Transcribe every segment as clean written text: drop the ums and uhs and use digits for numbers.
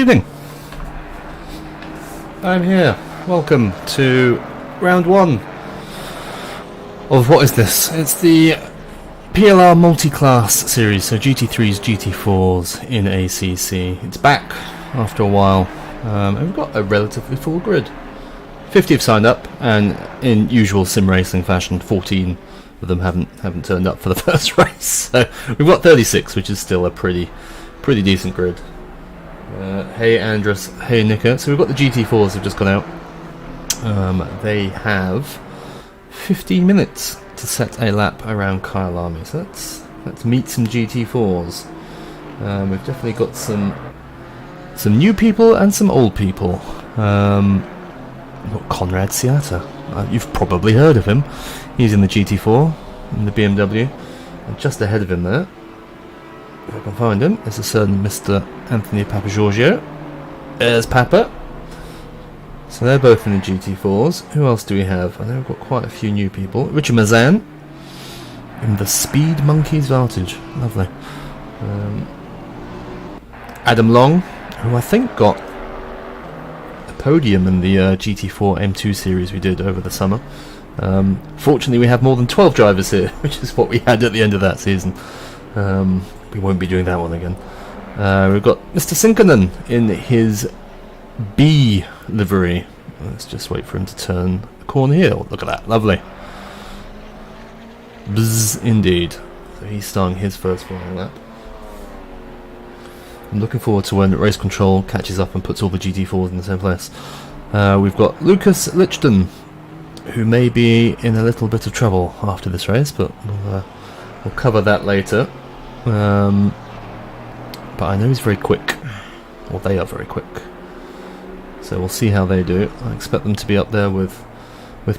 evening. I'm here. Welcome to round one of what is this? It's the PLR Multiclass series, so GT3s, GT4s in ACC. It's back after a while, and we've got a relatively full grid. 50 have signed up, and in usual sim racing fashion, 14 of them haven't turned up for the first race. So we've got 36, which is still a pretty decent grid. Hey Andrus, hey Nika. So we've got the GT4s have just gone out. They have 15 minutes to set a lap around Kyalami. So let's meet some GT4s. We've definitely got some new people and some old people. We've got Conrad Siata. You've probably heard of him. He's in the GT4 in the BMW, and just ahead of him there, if I can find him, is a certain Mr. Anthony Papagiorgio. There's Papa. So they're both in the GT4s. Who else do we have? I know we've got quite a few new people. Richard Mazan in the Speed Monkeys Vantage. Lovely. Adam Long, who I think got a podium in the GT4 M2 series we did over the summer. Fortunately, we have more than 12 drivers here, which is what we had at the end of that season. We won't be doing that one again. We've got Mr. Sinkanen in his B livery. Let's just wait for him to turn the corner here. Look at that, lovely. Bzz, indeed. So he's starting his first final lap. I'm looking forward to when race control catches up and puts all the GT4s in the same place. We've got Lucas Lichten, who may be in a little bit of trouble after this race, but we'll cover that later. But I know he's very quick, or they are very quick, so we'll see how they do. I expect them to be up there with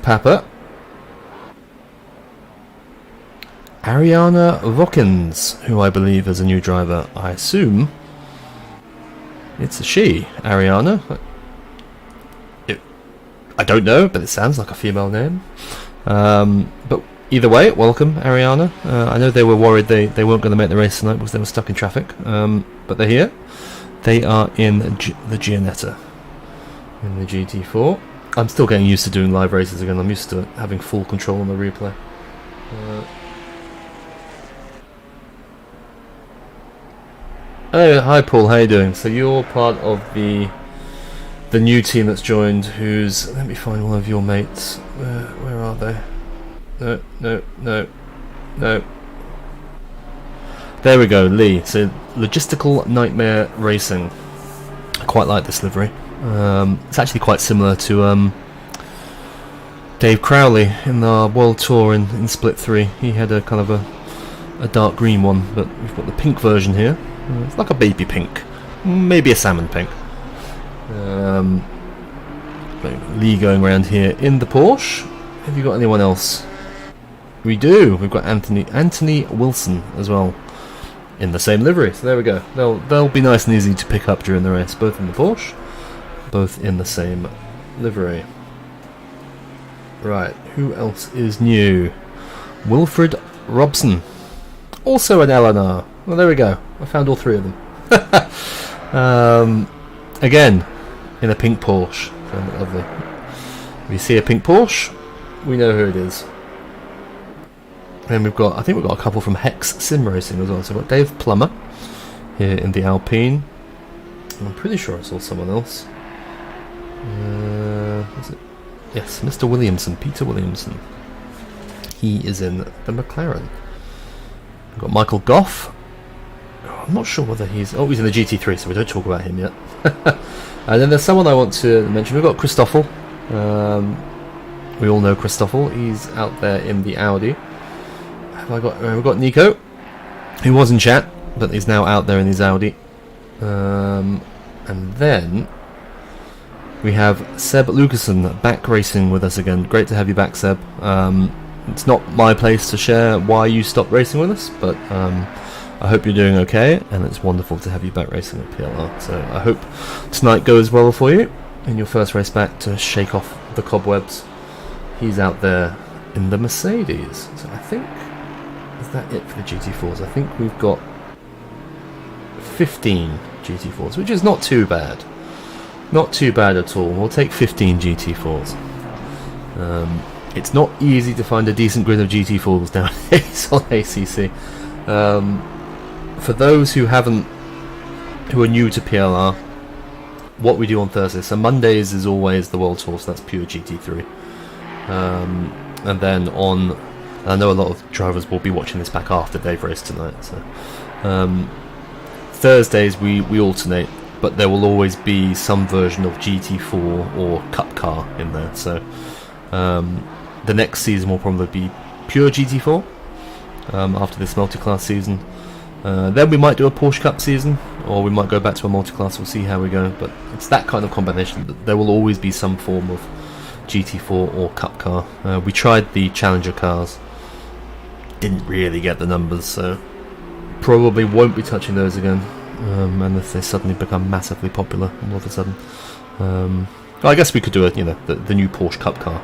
Papa. Ariana Vokins, who I believe is a new driver. I assume it's a she, Ariana. I don't know, but it sounds like a female name. But either way, welcome, Ariana. I know they were worried they weren't going to make the race tonight because they were stuck in traffic, but they're here. They are in the Gianetta, in the GT4. I'm still getting used to doing live races again. I'm used to having full control on the replay. Oh, hi Paul, how you doing? So you're part of the new team that's joined, who's... Let me find one of your mates. Where are they? No. There we go, Lee. So, Logistical Nightmare Racing. I quite like this livery. It's actually quite similar to Dave Crowley in the World Tour in Split 3. He had a kind of a dark green one, but we've got the pink version here. It's like a baby pink. Maybe a salmon pink. Lee going around here in the Porsche. Have you got anyone else? We do. We've got Anthony Wilson as well in the same livery. So there we go. They'll be nice and easy to pick up during the race, both in the Porsche, both in the same livery. Right. Who else is new? Wilfred Robson, also an LNR. Well, there we go. I found all three of them. Again, in a pink Porsche. Found it lovely. If you see a pink Porsche, we know who it is. And I think we've got a couple from Hex Sim Racing as well. So we've got Dave Plummer here in the Alpine. And I'm pretty sure I saw someone else. Was it? Yes, Mr. Williamson, Peter Williamson. He is in the McLaren. We've got Michael Goff. I'm not sure whether he's in the GT3, so we don't talk about him yet. And then there's someone I want to mention. We've got Christoffel. We all know Christoffel. He's out there in the Audi. We've got Nico, who was in chat, but he's now out there in his Audi. And then we have Seb Lucasen back racing with us again. Great to have you back, Seb. It's not my place to share why you stopped racing with us, but I hope you're doing okay, and it's wonderful to have you back racing at PLR. So I hope tonight goes well for you in your first race back to shake off the cobwebs. He's out there in the Mercedes. So I think, is that it for the GT4s? I think we've got 15 GT4s, which is not too bad. Not too bad at all. We'll take 15 GT4s. It's not easy to find a decent grid of GT4s nowadays on ACC. For those who are new to PLR, what we do on Thursdays, so Mondays is always the World Tour, so that's pure GT3. And then I know a lot of drivers will be watching this back after they've raced tonight, so Thursdays we alternate, but there will always be some version of GT4 or Cup car in there, so the next season will probably be pure GT4 after this multi-class season. Then we might do a Porsche Cup season, or we might go back to a multi-class. We'll see how we go, but it's that kind of combination that there will always be some form of GT4 or Cup car. We tried the Challenger cars, didn't really get the numbers, so probably won't be touching those again unless they suddenly become massively popular all of a sudden. I guess we could do the new Porsche Cup car.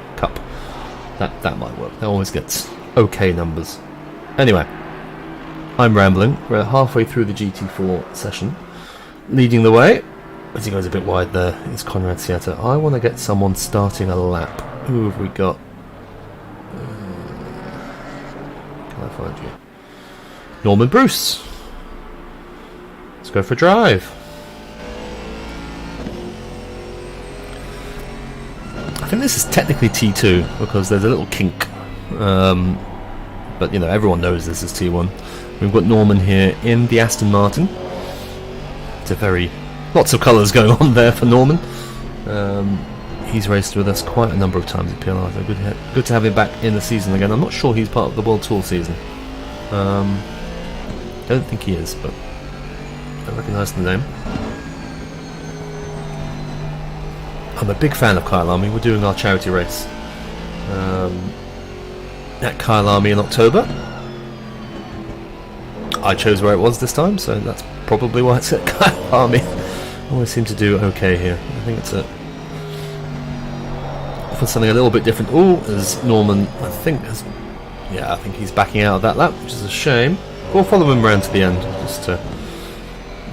That might work. That always gets okay numbers. Anyway, I'm rambling. We're halfway through the GT4 session. Leading the way, as he goes a bit wide there, is Conrad Sieta. I want to get someone starting a lap. Who have we got? Can I find you? Norman Bruce. Let's go for a drive. I think this is technically T2 because there's a little kink, but everyone knows this is T1. We've got Norman here in the Aston Martin. It's lots of colours going on there for Norman. He's raced with us quite a number of times at PLR, so good to have him back in the season again. I'm not sure he's part of the World Tour season. Don't think he is, but I recognise the name. I'm a big fan of Kyalami. We're doing our charity race at Kyalami in October. I chose where it was this time, so that's probably why it's at Kyalami. Always seem to do okay here. I think it's for something a little bit different. Oh, as Norman, I think he's backing out of that lap, which is a shame. We'll follow him around to the end just to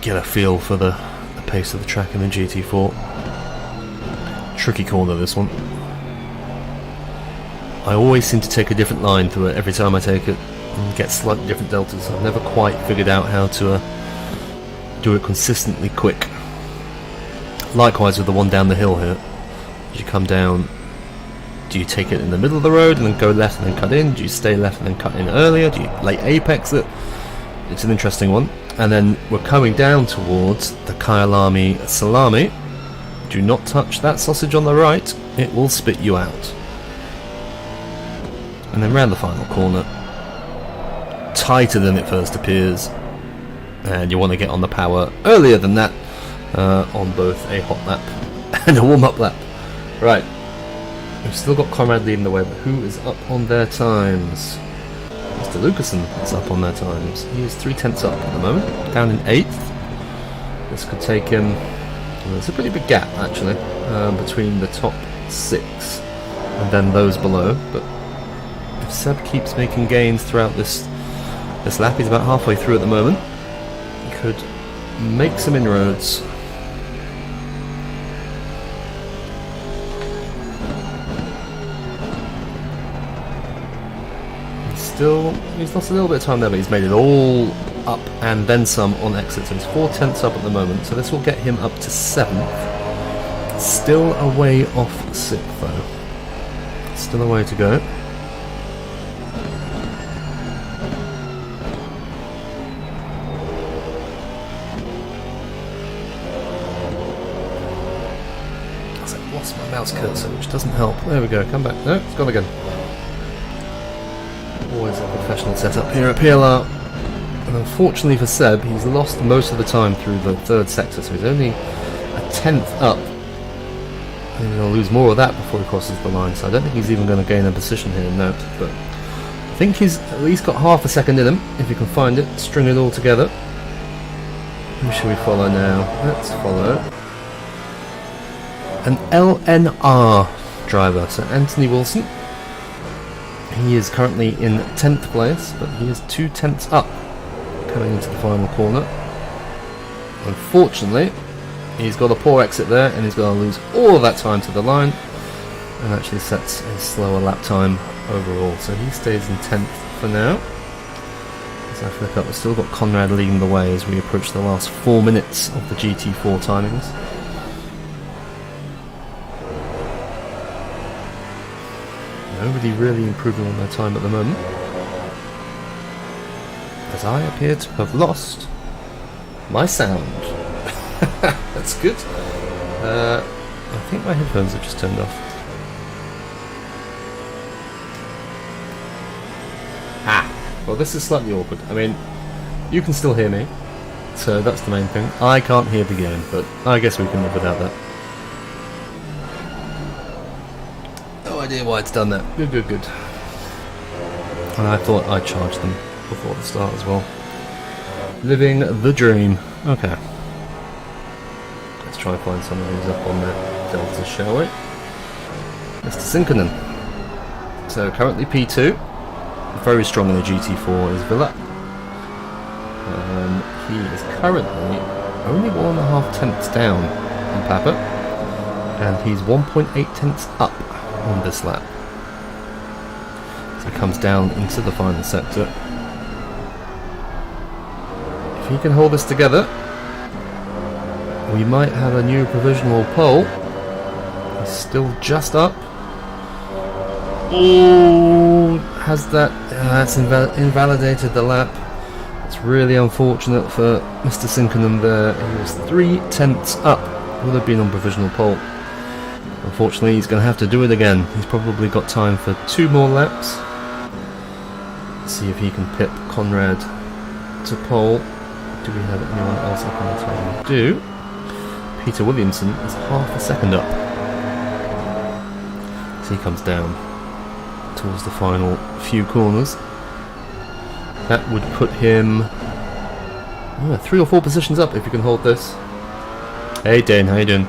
get a feel for the pace of the track in the GT4. Tricky corner, this one. I always seem to take a different line through it every time I take it and get slightly different deltas. I've never quite figured out how to do it consistently quick. Likewise with the one down the hill here. As you come down, do you take it in the middle of the road and then go left and then cut in? Do you stay left and then cut in earlier? Do you late apex it? It's an interesting one. And then we're coming down towards the Kyalami Salami. Do not touch that sausage on the right, it will spit you out. And then round the final corner, tighter than it first appears, and you want to get on the power earlier than that on both a hot lap and a warm-up lap. Right, we've still got Conrad leading the way, but who is up on their times? Mr. Lucasen is up on their times. He is 3/10 up at the moment, down in 8th. This could take him... There's a pretty big gap actually between the top 6 and then those below, but if Seb keeps making gains throughout this lap, he's about halfway through at the moment, he could make some inroads. He's lost a little bit of time there, but he's made it all up and then some on exit, so he's 4/10 up at the moment, so this will get him up to 7th. Still a way off 6th though. Still a way to go. I've lost my mouse cursor, which doesn't help. There we go, come back. No, it's gone again. Always a professional setup here at PLR. And unfortunately for Seb, he's lost most of the time through the 3rd sector, so he's only a 10th up. And he'll lose more of that before he crosses the line, so I don't think he's even going to gain a position here, no. But I think he's at least got half a second in him, if you can find it, string it all together. Who shall we follow now? Let's follow an LNR driver, so Anthony Wilson. He is currently in 10th place, but he is 2/10 up coming into the final corner. Unfortunately, he's got a poor exit there, and he's going to lose all of that time to the line, and actually sets a slower lap time overall. So he stays in 10th for now. As I flick up, we've still got Conrad leading the way as we approach the last 4 minutes of the GT4 timings. Nobody really improving on their time at the moment, as I appear to have lost my sound. That's good. I think my headphones have just turned off. Well, this is slightly awkward. I mean, you can still hear me, so that's the main thing. I can't hear the game, but I guess we can live without that. No idea why it's done that. Good. And I thought I'd charge them before the start as well. Living the dream. Okay. Let's try and find someone who's up on that delta, shall we? Mr. Sinkonen. So currently P2. Very strong in the GT4 is Villa. He is currently only 1.5 tenths down on Papa, and he's 1.8 tenths up on this lap. So he comes down into the final sector. If he can hold this together, we might have a new provisional pole. He's still just up. Oh, has that? That's invalidated the lap. It's really unfortunate for Mr. Sinkonen there. He was 3 tenths up. Would have been on provisional pole. Unfortunately, he's going to have to do it again. He's probably got time for 2 more laps. Let's see if he can pip Conrad to pole. Do we have anyone else up on the time? We do. Peter Williamson is half a second up. So he comes down towards the final few corners. That would put him 3 or 4 positions up if you can hold this. Hey Dane, how you doing?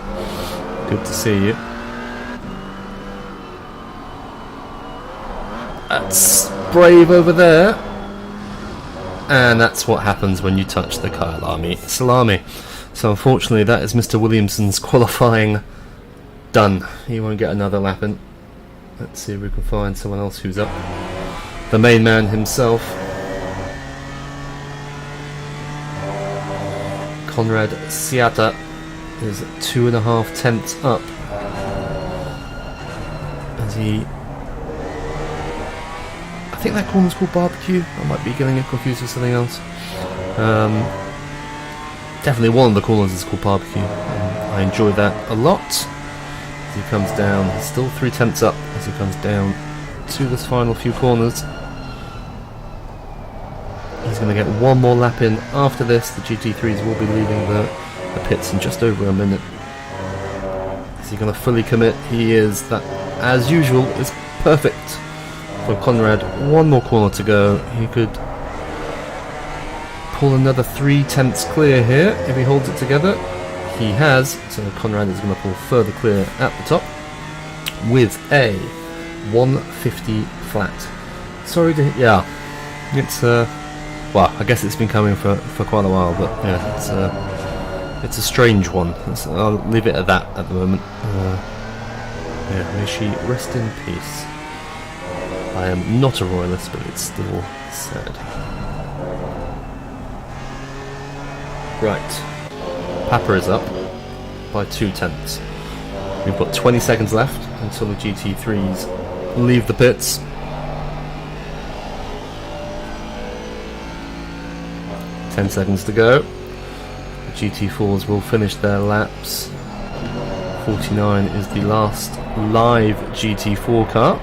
Good to see you. That's brave over there. And that's what happens when you touch the Kyalami salami. So unfortunately that is Mr. Williamson's qualifying done. He won't get another lap in. Let's see if we can find someone else who's up. The main man himself. Conrad Siata is 2.5 tenths up. As he... I think that corner's called Barbecue. I might be getting it confused with something else. Definitely one of the corners is called Barbecue. I enjoy that a lot. As he comes down, he's still 3 tenths up as he comes down to this final few corners. He's going to get 1 more lap in after this. The GT3s will be leaving the pits in just over a minute. Is he going to fully commit? He is. That, as usual, is perfect for Conrad. 1 more corner to go. He could pull another 3 tenths clear here if he holds it together. He has, so Conrad is going to pull further clear at the top with a 150 flat. Sorry to, yeah, it's well, I guess it's been coming for quite a while, but yeah, it's a strange one. I'll leave it at that at the moment. Yeah, may she rest in peace. I am not a royalist, but it's still sad. Right. Papa is up by 2 tenths. We've got 20 seconds left until the GT3s leave the pits. Ten seconds to go. The GT4s will finish their laps. 49 is the last live GT4 car.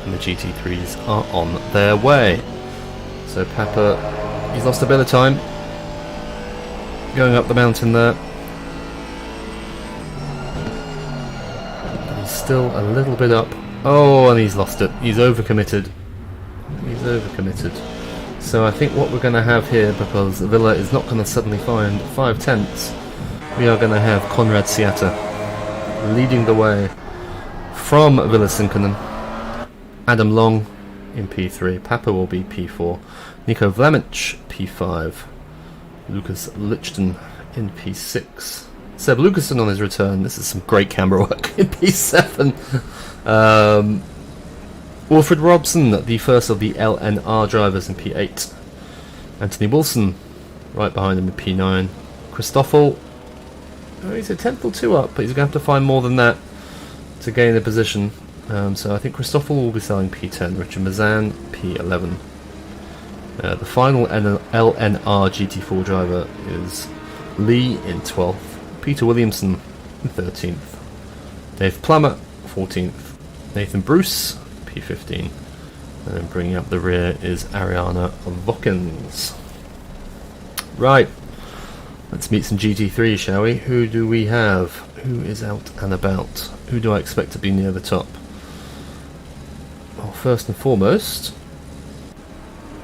And the GT3s are on their way. So Papa, he's lost a bit of time going up the mountain there. But he's still a little bit up. Oh, and he's lost it. He's overcommitted. He's overcommitted. So I think what we're going to have here, because Villa is not going to suddenly find 5 tenths, we are going to have Conrad Siata leading the way from Villa Sinkonen. Adam Long in P3. Papa will be P4. Nico Vlamic, P5. Lucas Lichten in P6. Seb Lucasen on his return. This is some great camera work in P7. Wilfred Robson, the first of the LNR drivers in P8. Anthony Wilson, right behind him in P9. Christoffel, he's a tenth or two up, but he's going to have to find more than that to gain a position. So I think Christoffel will be selling P10. Richard Mazan, P11. The final LNR GT4 driver is Lee in 12th. Peter Williamson in 13th. Dave Plummer, 14th. Nathan Bruce, P15. And then bringing up the rear is Ariana Vokins. Right. Let's meet some GT3, shall we? Who do we have? Who is out and about? Who do I expect to be near the top? Well, first and foremost,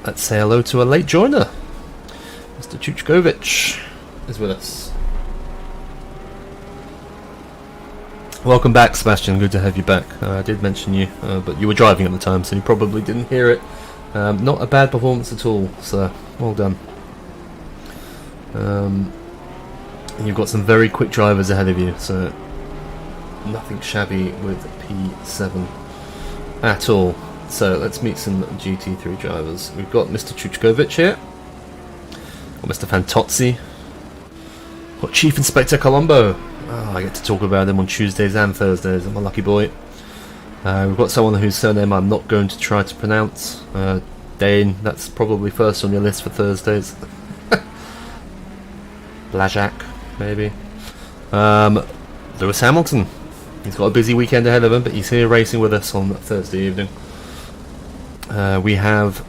let's say hello to a late joiner. Mr. Chuchkovic is with us. Welcome back, Sebastian. Good to have you back. I did mention you, but you were driving at the time, so you probably didn't hear it. Not a bad performance at all, so well done. And you've got some very quick drivers ahead of you, so nothing shabby with P7 at all. So let's meet some GT3 drivers. We've got Mr. Chuchkovic here, or Mr. Fantozzi. Got Chief Inspector Colombo. Oh, I get to talk about him on Tuesdays and Thursdays. I'm a lucky boy. We've got someone whose surname I'm not going to try to pronounce. Dane, that's probably first on your list for Thursdays. Blajak, maybe. Lewis Hamilton. He's got a busy weekend ahead of him, but he's here racing with us on Thursday evening. We have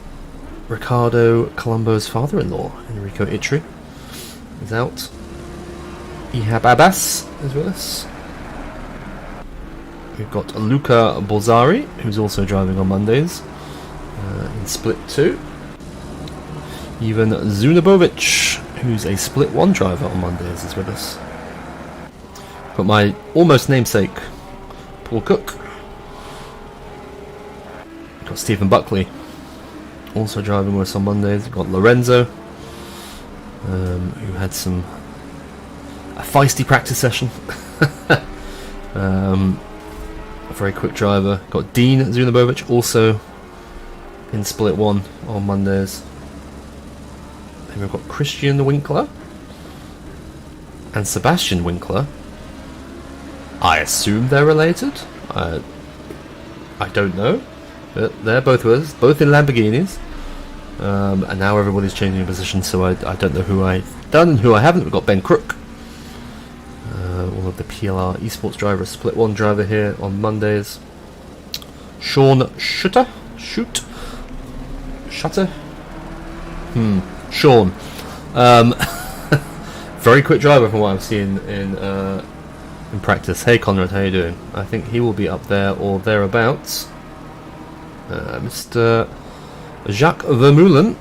Ricardo Colombo's father-in-law, Enrico Itri, is out. Ihab Abbas is with us. We've got Luca Bolzari, who's also driving on Mondays in Split 2. Ivan Zunabovic, who's a Split 1 driver on Mondays, is with us. Got my almost namesake, Paul Cook. Got Stephen Buckley, also driving with us on Mondays. We've got Lorenzo, who had a feisty practice session. A very quick driver. Got Dean Zunabovic, also in Split 1 on Mondays. And we've got Christian Winkler and Sebastian Winkler. I assume they're related. I don't know, but they're both with us, both in Lamborghinis. And now everybody's changing position, so I don't know who I've done and who I haven't. We've got Ben Crook, one of the PLR esports drivers, Split 1 driver here on Mondays. Sean Shutter? Sean. Very quick driver from what I've seen in practice. Hey Conrad, how you doing? I think he will be up there or thereabouts. Mr. Jacques Vermeulen.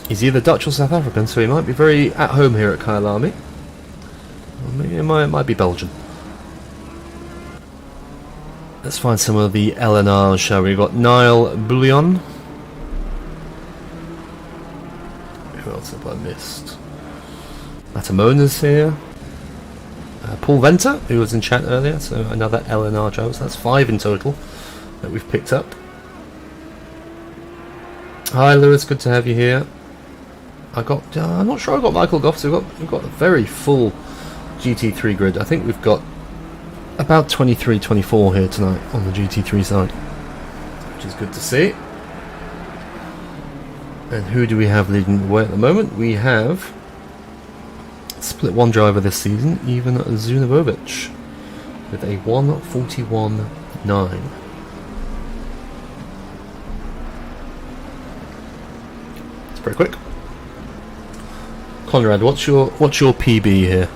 He's either Dutch or South African, so he might be very at home here at Kyalami. Or maybe it might be Belgian. Let's find some of the LNRs, shall we? We've got Niall Bullion. Who else have I missed? Matamona's here. Paul Venter, who was in chat earlier, so another LNR driver. So that's 5 in total that we've picked up. Hi Lewis, good to have you here. I'm not sure I got Michael Goff, so we've got a very full GT3 grid. I think we've got about 23, 24 here tonight on the GT3 side, which is good to see. And who do we have leading the way at the moment? We have Split 1 driver this season, Ivan Zunabovic, with a 1:41.9. It's pretty quick. Conrad, what's your PB here?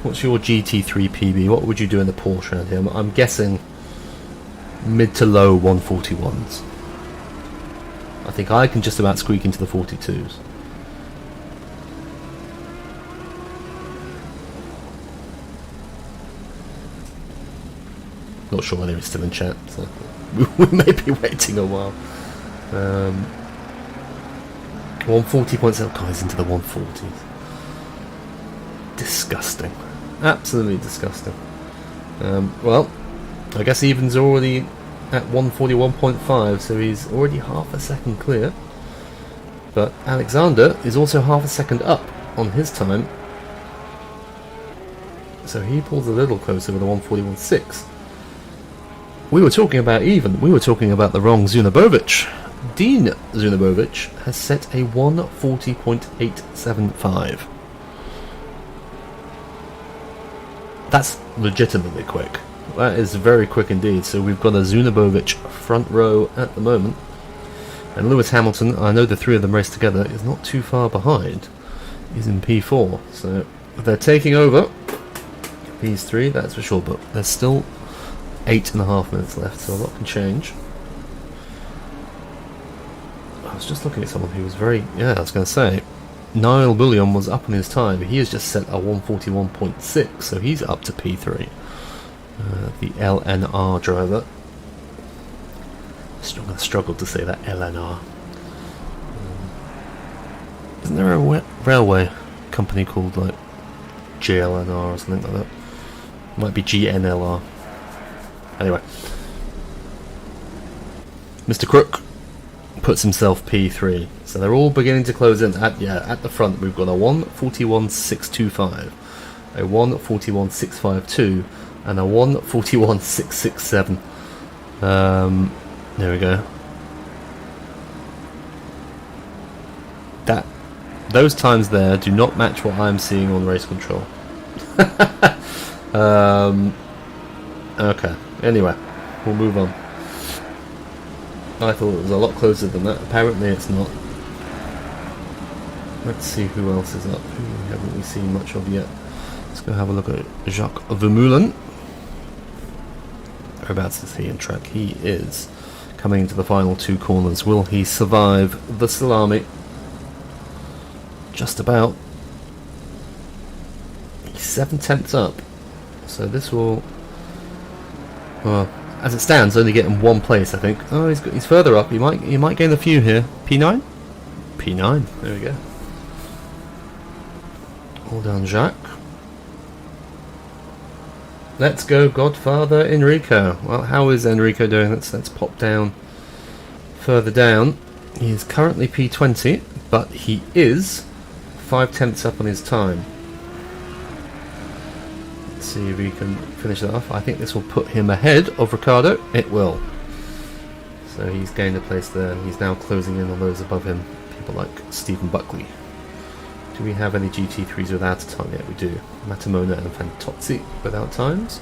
What's your GT3 PB? What would you do in the Porsche around here? I'm guessing mid to low 141s. I think I can just about squeak into the 42s. Not sure whether he's still in chat, so we may be waiting a while. 140 points out, guys, into the 140s. Disgusting. Absolutely disgusting. Well, I guess Even's already at 141.5, so he's already half a second clear. But Alexander is also half a second up on his time. So he pulls a little closer with a 141.6. We were talking about Even. We were talking about the wrong Zunabovic. Dean Zunabovic has set a 140.875. That's legitimately quick. That is very quick indeed. So we've got a Zunabovic front row at the moment. And Lewis Hamilton, I know the three of them race together, is not too far behind. He's in P4. So they're taking over these three, that's for sure. But there's still 8.5 minutes left, so a lot can change. I was just looking at someone who was very... Yeah, I was going to say, Niall Bullion was up on his time. He has just set a 141.6, so he's up to P3. The LNR driver. I'm going to struggle to say that, LNR. Isn't there a railway company called like JLNR or something like that? Might be GNLR. Anyway, Mr. Crook puts himself P3, so they're all beginning to close in. At the front we've got a 141.625, a 141.652, and a 141.667. There we go. Those times there do not match what I'm seeing on race control. Okay. Anyway, we'll move on. I thought it was a lot closer than that. Apparently it's not. Let's see who else is up. Who haven't we seen much of yet? Let's go have a look at Jacques Vermeulen. Whereabouts is he in track? He is coming into the final two corners. Will he survive the Kyalami? Just about. He's 7/10 up. So this will... Well, as it stands, only getting one place, I think. Oh, he's further up. He might gain a few here. P9? P9. There we go. All down Jacques. Let's go, Godfather Enrico. Well, how is Enrico doing? Let's pop down further down. He is currently P20, but he is 5/10 up on his time. Let's see if we can finish that off. I think this will put him ahead of Ricardo. It will. So he's gained a place there. He's now closing in on those above him. People like Stephen Buckley. Do we have any GT3s without a time yet? We do. Matamona and Fantozzi without times.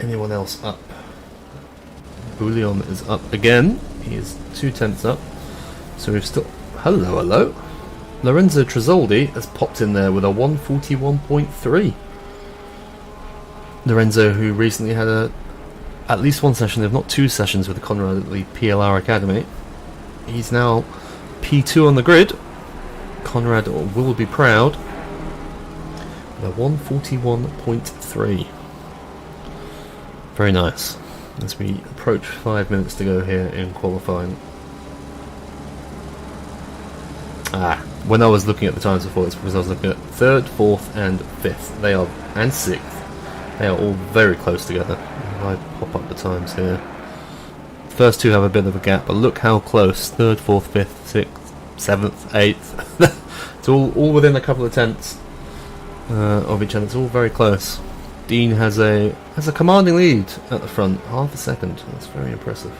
Anyone else up? Bullion is up again. He is 2/10 up. So we've still... Hello. Lorenzo Tresoldi has popped in there with a 141.3. Lorenzo, who recently had at least one session, if not two sessions, with the Conrad at the PLR Academy. He's now P2 on the grid. Conrad will be proud. With a 141.3. Very nice. As we approach 5 minutes to go here in qualifying. When I was looking at the times before, it's because I was looking at 3rd, 4th and 5th. And 6th. They are all very close together. I pop up the times here. The first two have a bit of a gap, but look how close. 3rd, 4th, 5th, 6th, 7th, 8th. It's all within a couple of tenths of each other. It's all very close. Dean has a commanding lead at the front, half a second. That's very impressive.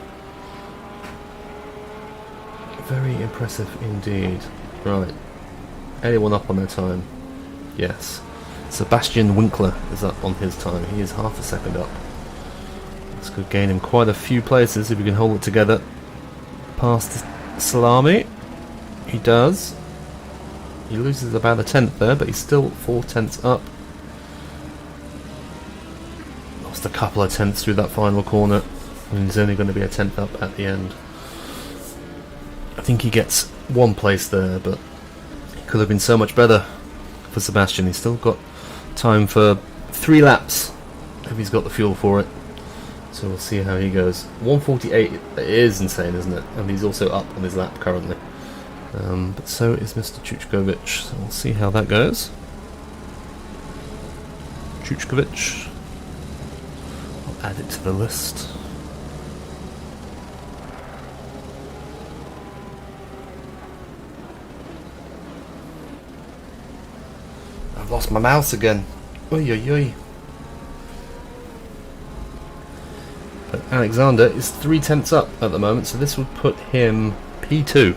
Very impressive indeed. Right. Anyone up on their time? Yes. Sebastian Winkler is up on his time. He is half a second up. This could gain him quite a few places if he can hold it together. Past Kyalami. He does. He loses about a tenth there, but he's still 4/10 up. Lost a couple of tenths through that final corner, and he's only going to be a tenth up at the end. I think he gets one place there, but it could have been so much better. for Sebastian. He's still got time for 3 laps if he's got the fuel for it. So we'll see how he goes. 148 is insane, isn't it? And he's also up on his lap currently. But so is Mr. Chuchkovic. So we'll see how that goes. Chuchkovic. I'll add it to the list. I've lost my mouse again. Oi oi oi. But Alexander is 3/10 up at the moment, so this would put him P2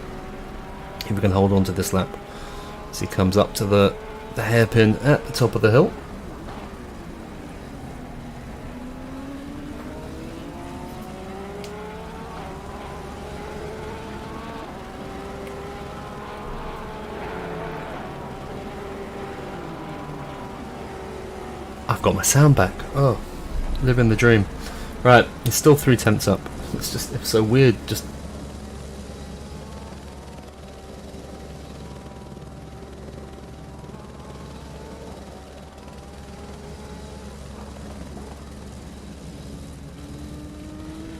if we can hold on to this lap as he comes up to the hairpin at the top of the hill. I've got my sound back. Oh, living the dream. Right, he's still 3/10 up. It's so weird. Just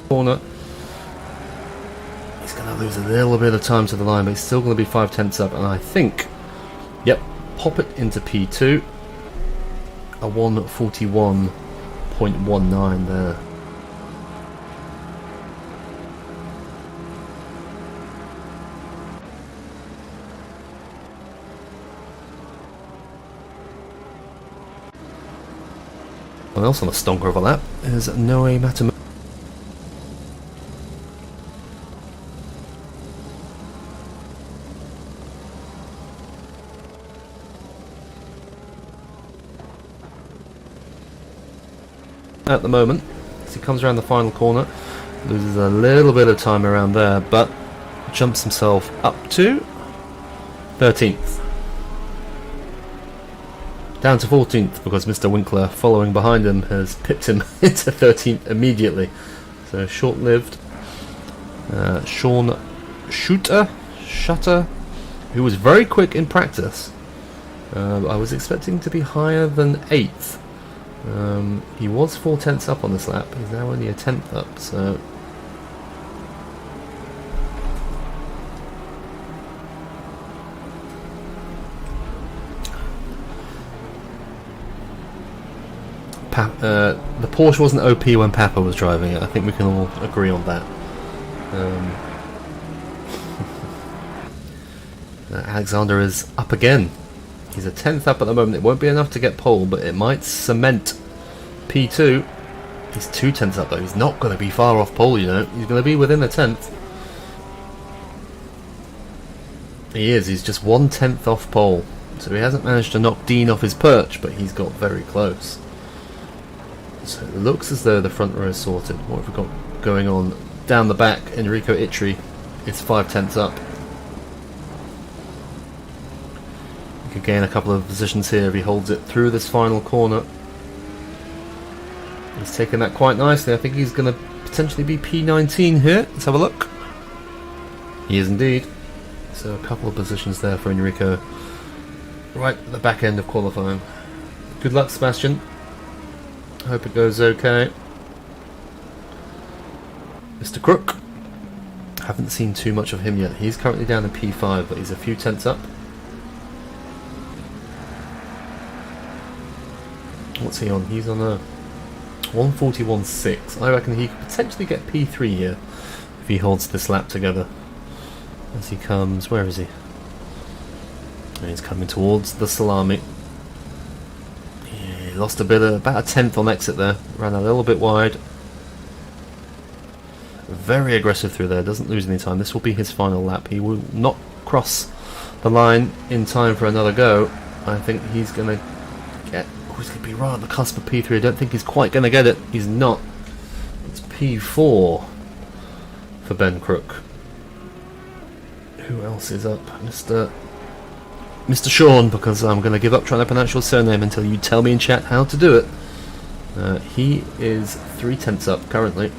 corner. He's going to lose a little bit of time to the line, but he's still going to be 5/10 up. And I think, yep, pop it into P2. A 1:41.19 there. Someone else on a stonker of a lap is Noe Matamu. At the moment, as he comes around the final corner, loses a little bit of time around there, but jumps himself up to 13th. Down to 14th because Mr. Winkler, following behind him, has pipped him into 13th immediately. So short-lived. Sean Schutter, who was very quick in practice. I was expecting to be higher than 8th. He was 4/10 up on this lap. He's now only a 10th up, so the Porsche wasn't OP when Papa was driving it. I think we can all agree on that. Alexander is up again. He's a 10th up at the moment. It won't be enough to get pole, but it might cement P2. He's 2/10 up though. He's not going to be far off pole, you know. He's going to be within the 10th. He is. He's just 1/10 off pole. So he hasn't managed to knock Dean off his perch, but he's got very close. So it looks as though the front row is sorted. What have we got going on down the back? Enrico Itri is 5/10 up. He could gain a couple of positions here if he holds it through this final corner. He's taken that quite nicely. I think he's going to potentially be P19 here. Let's have a look. He is indeed. So a couple of positions there for Enrico. Right at the back end of qualifying. Good luck, Sebastian. Hope it goes okay. Mr. Crook. Haven't seen too much of him yet. He's currently down in P5, but he's a few tenths up. What's he on? He's on a 1:41.6. I reckon he could potentially get P3 here if he holds this lap together. As he comes, where is he? And he's coming towards the Kyalami. Yeah, he lost a bit, about a 10th on exit there. Ran a little bit wide. Very aggressive through there, doesn't lose any time. This will be his final lap. He will not cross the line in time for another go. I think he's going to get... Oh, he's going to be right on the cusp of P3. I don't think he's quite going to get it. He's not. It's P4 for Ben Crook. Who else is up? Mr. Sean, because I'm going to give up trying to pronounce your surname until you tell me in chat how to do it. He is 3/10 up currently,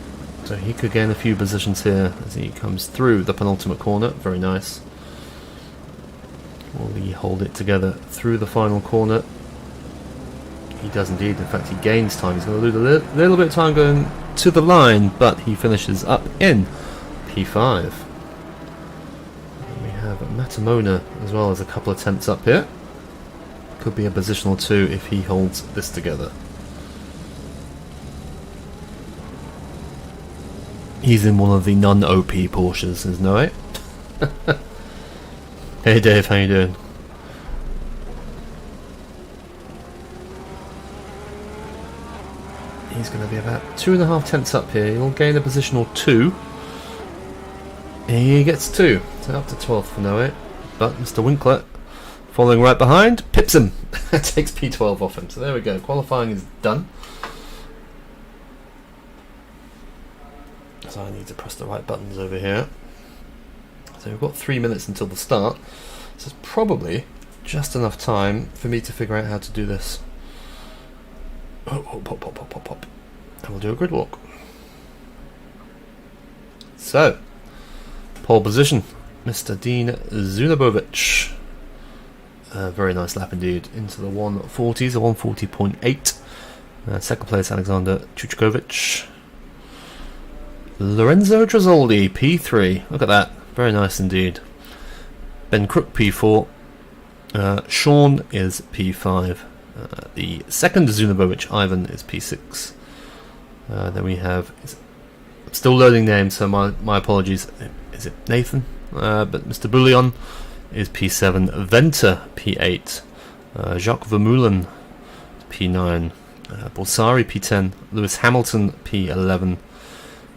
so he could gain a few positions here as he comes through the penultimate corner. Very nice. Will he hold it together through the final corner? He does indeed. In fact, he gains time. He's going to lose a little bit of time going to the line, but he finishes up in P5. And we have Matamona as well as a couple of attempts up here. Could be a position or two if he holds this together. He's in one of the non-OP Porsches, there's no way. Hey Dave, how you doing? He's going to be about 2.5 tenths up here. He'll gain a position or two. He gets 2, so up to 12th for no. But Mr. Winkler, following right behind, pips him. Takes P12 off him. So there we go. Qualifying is done. So I need to press the right buttons over here. So we've got 3 minutes until the start. So it's probably just enough time for me to figure out how to do this. Oh, pop, pop, pop, pop, pop. And we'll do a grid walk. So, pole position, Mr. Dean Zunabovic. Very nice lap indeed, into the 140s, a 140.8. Second place, Alexander Chuchkovic. Lorenzo Trasoldi, P3. Look at that, very nice indeed. Ben Crook, P4. Sean is P5. The second Zunabovic, Ivan, is P6. Then we have... I'm still learning names, so my apologies. Is it Nathan? But Mr. Bouillon is P7. Venter, P8. Jacques Vermeulen, P9. Borsari, P10. Lewis Hamilton, P11.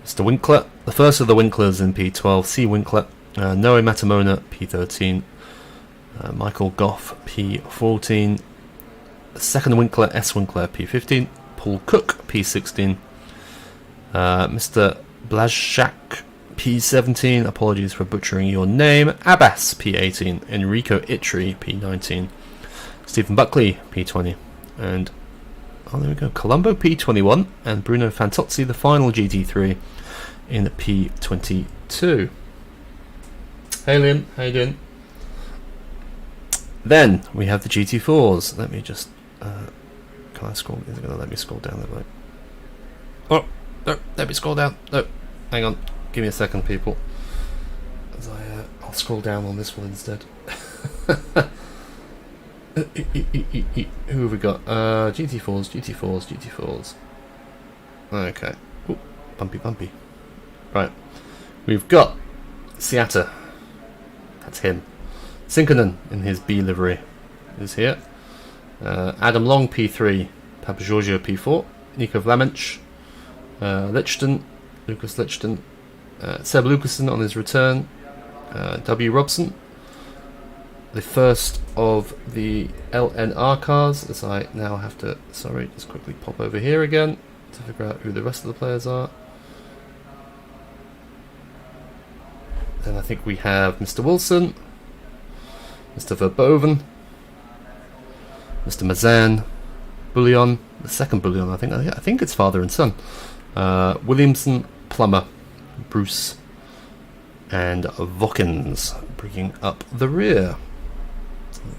Mr. Winkler, the first of the Winklers in P12. C. Winkler. Noe Matamona, P13. Michael Goff, P14. Second Winkler, S. Winkler, P15. Paul Cook, P16. Mr. Blazczak, P17. Apologies for butchering your name. Abbas, P18. Enrico Itri, P19. Stephen Buckley, P20. And, oh, there we go. Colombo, P21. And Bruno Fantozzi, the final GT3, in P22. Hey Liam, how you doing? Then we have the GT4s. Let me just... can I scroll? Is it going to let me scroll down that way? Oh, no, let me scroll down. No, hang on. Give me a second, people. As I'll scroll down on this one instead. Who have we got? GT4s. Okay. Ooh, bumpy. Right. We've got Seata. That's him. Sinkonen in his B livery is here. Adam Long, P3. Papa Giorgio, P4. Nico Vlaminch. Lucas Lichten. Seb Lucasen on his return. W. Robson. The first of the LNR cars, as I now have to, just quickly pop over here again to figure out who the rest of the players are. Then I think we have Mr. Wilson, Mr. Verboven, Mr. Mazan, Bouillon, the second Bouillon, I think it's father and son, Williamson, Plummer, Bruce, and Vokins bringing up the rear.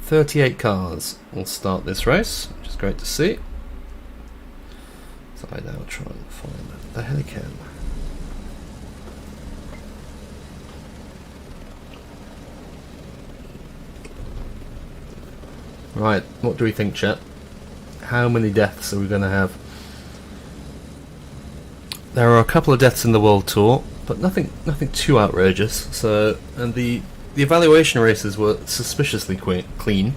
38 cars will start this race, which is great to see. So I now try and find the Helicam. Right, what do we think, chat? How many deaths are we going to have? There are a couple of deaths in the World Tour, but nothing too outrageous. So, and the evaluation races were suspiciously clean.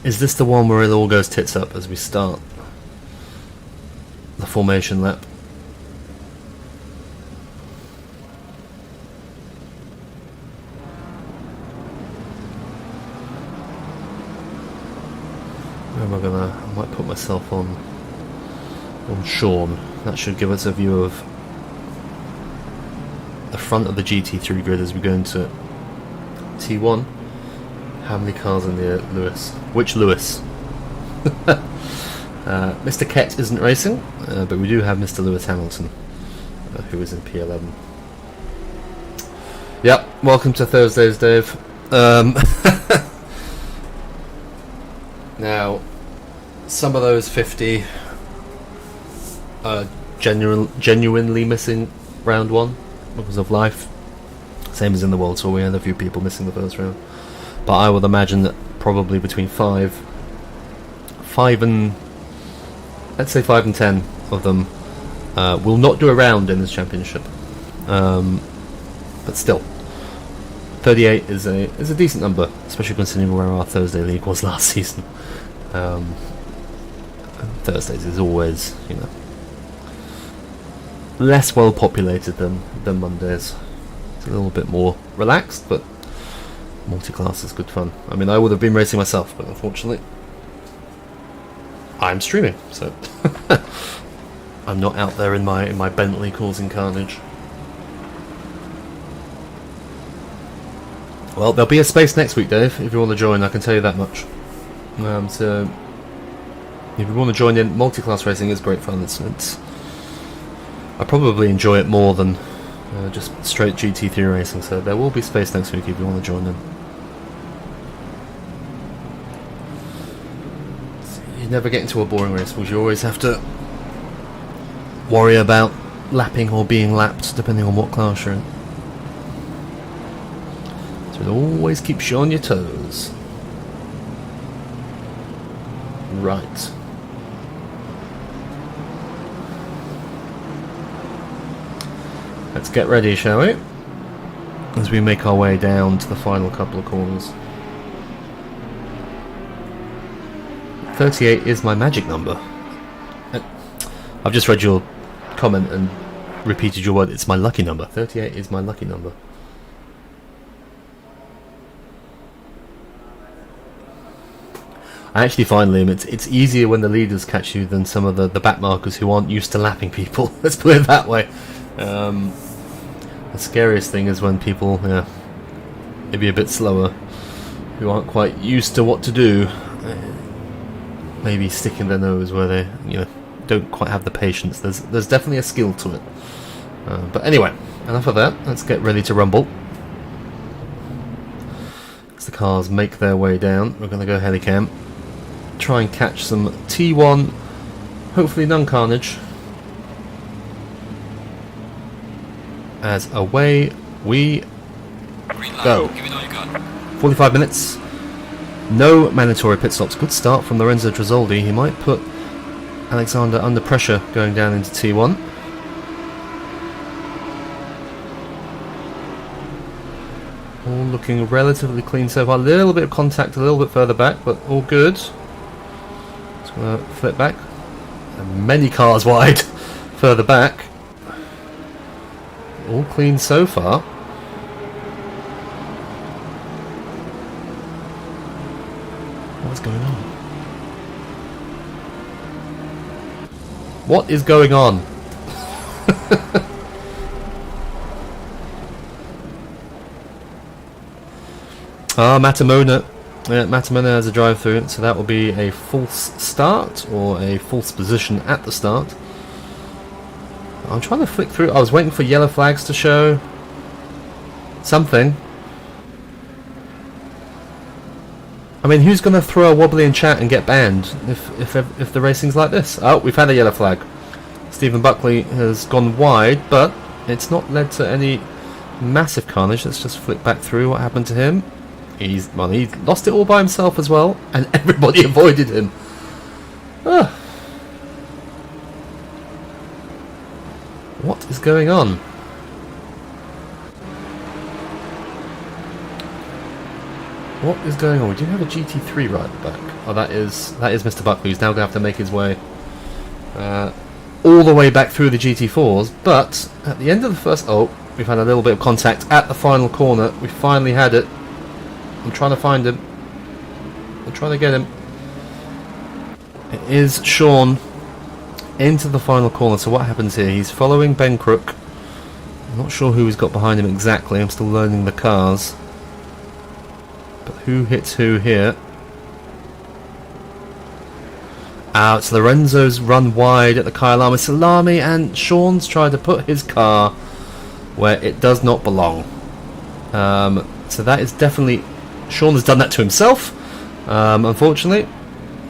Is this the one where it all goes tits up as we start the formation lap? Where am I gonna? I might put myself on Sean. That should give us a view of the front of the GT3 grid as we go into T1. How many cars in there, Lewis? Which Lewis? Mr. Kett isn't racing, but we do have Mr. Lewis Hamilton, who is in P11. Yep, welcome to Thursdays, Dave. Now, some of those 50 are genuinely missing round one because of life. Same as in the World Tour, we had a few people missing the first round. But I would imagine that probably between 5 and, let's say 5 and 10 of them will not do a round in this championship. But still, 38 is a decent number, especially considering where our Thursday league was last season. Thursdays is always, less well populated than Mondays. It's a little bit more relaxed, but multi-class is good fun. I mean, I would have been racing myself, but unfortunately, I'm streaming, so I'm not out there in my Bentley causing carnage. Well, there'll be a space next week, Dave, if you want to join, I can tell you that much. So, if you want to join in, multi-class racing is great fun. I probably enjoy it more than just straight GT3 racing, so there will be space next week if you want to join in. You never get into a boring race because you always have to worry about lapping or being lapped, depending on what class you're in. So it always keeps you on your toes. Right. Let's get ready, shall we? As we make our way down to the final couple of corners. 38 is my magic number. I've just read your comment and repeated your word. It's my lucky number. 38 is my lucky number. I actually find, Liam, it's easier when the leaders catch you than some of the backmarkers who aren't used to lapping people. Let's put it that way. The scariest thing is when people, maybe a bit slower, who aren't quite used to what to do, maybe sticking their nose where they, don't quite have the patience. There's definitely a skill to it. But anyway, enough of that. Let's get ready to rumble. As the cars make their way down, we're going to go helicam. Try and catch some T1, hopefully none carnage. As away we go. 45 minutes. No mandatory pit stops. Good start from Lorenzo Tresoldi. He might put Alexander under pressure going down into T1. All looking relatively clean so far. A little bit of contact a little bit further back, but all good. Just going to flip back. And many cars wide further back. All clean so far. What's going on? What is going on? Matamona. Matamona has a drive through, so that will be a false start or a false position at the start. I'm trying to flick through. I was waiting for yellow flags to show something. I mean, who's going to throw a wobbly in chat and get banned if the racing's like this? Oh, we've had a yellow flag. Stephen Buckley has gone wide, but it's not led to any massive carnage. Let's just flick back through what happened to him. He lost it all by himself as well, and everybody avoided him. What is going on? What is going on? We do have a GT3 right at the back. Oh, that is Mr. Buckley, who's now going to have to make his way all the way back through the GT4s. But at the end of the first... Oh, we've had a little bit of contact at the final corner. We finally had it. I'm trying to find him. I'm trying to get him. It is Sean into the final corner. So what happens here? He's following Ben Crook. I'm not sure who he's got behind him exactly. I'm still learning the cars. But who hits who here? It's Lorenzo's run wide at the Kyalami. Salami, and Sean's tried to put his car where it does not belong. So that is definitely... Sean has done that to himself, unfortunately.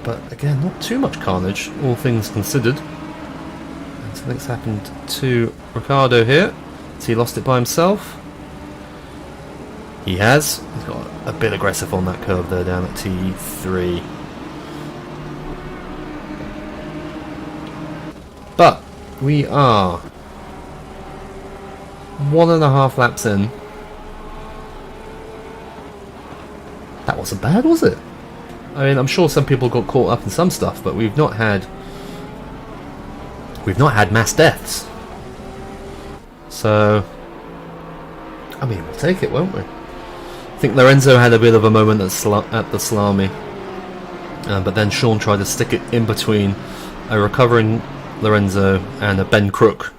But again, not too much carnage, all things considered. And something's happened to Ricardo here. Has he lost it by himself? He has. He's got a bit aggressive on that curve there down at T3. But we are 1.5 laps in. That wasn't bad, was it? I mean, I'm sure some people got caught up in some stuff, but we've not had mass deaths. So, I mean, we'll take it, won't we? I think Lorenzo had a bit of a moment at the Salami, but then Sean tried to stick it in between a recovering Lorenzo and a Ben Crook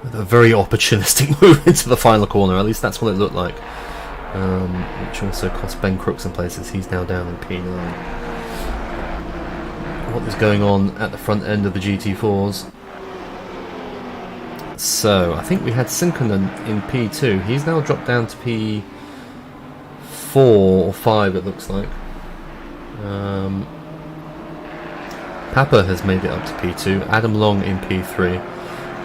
with a very opportunistic move into the final corner. At least that's what it looked like, which also cost Ben Crook some places. He's now down in P9. What is going on at the front end of the GT4s? So I think we had Sinkonen in P2. He's now dropped down to P4 or 5, it looks like. Papa has made it up to P2. Adam Long in P3.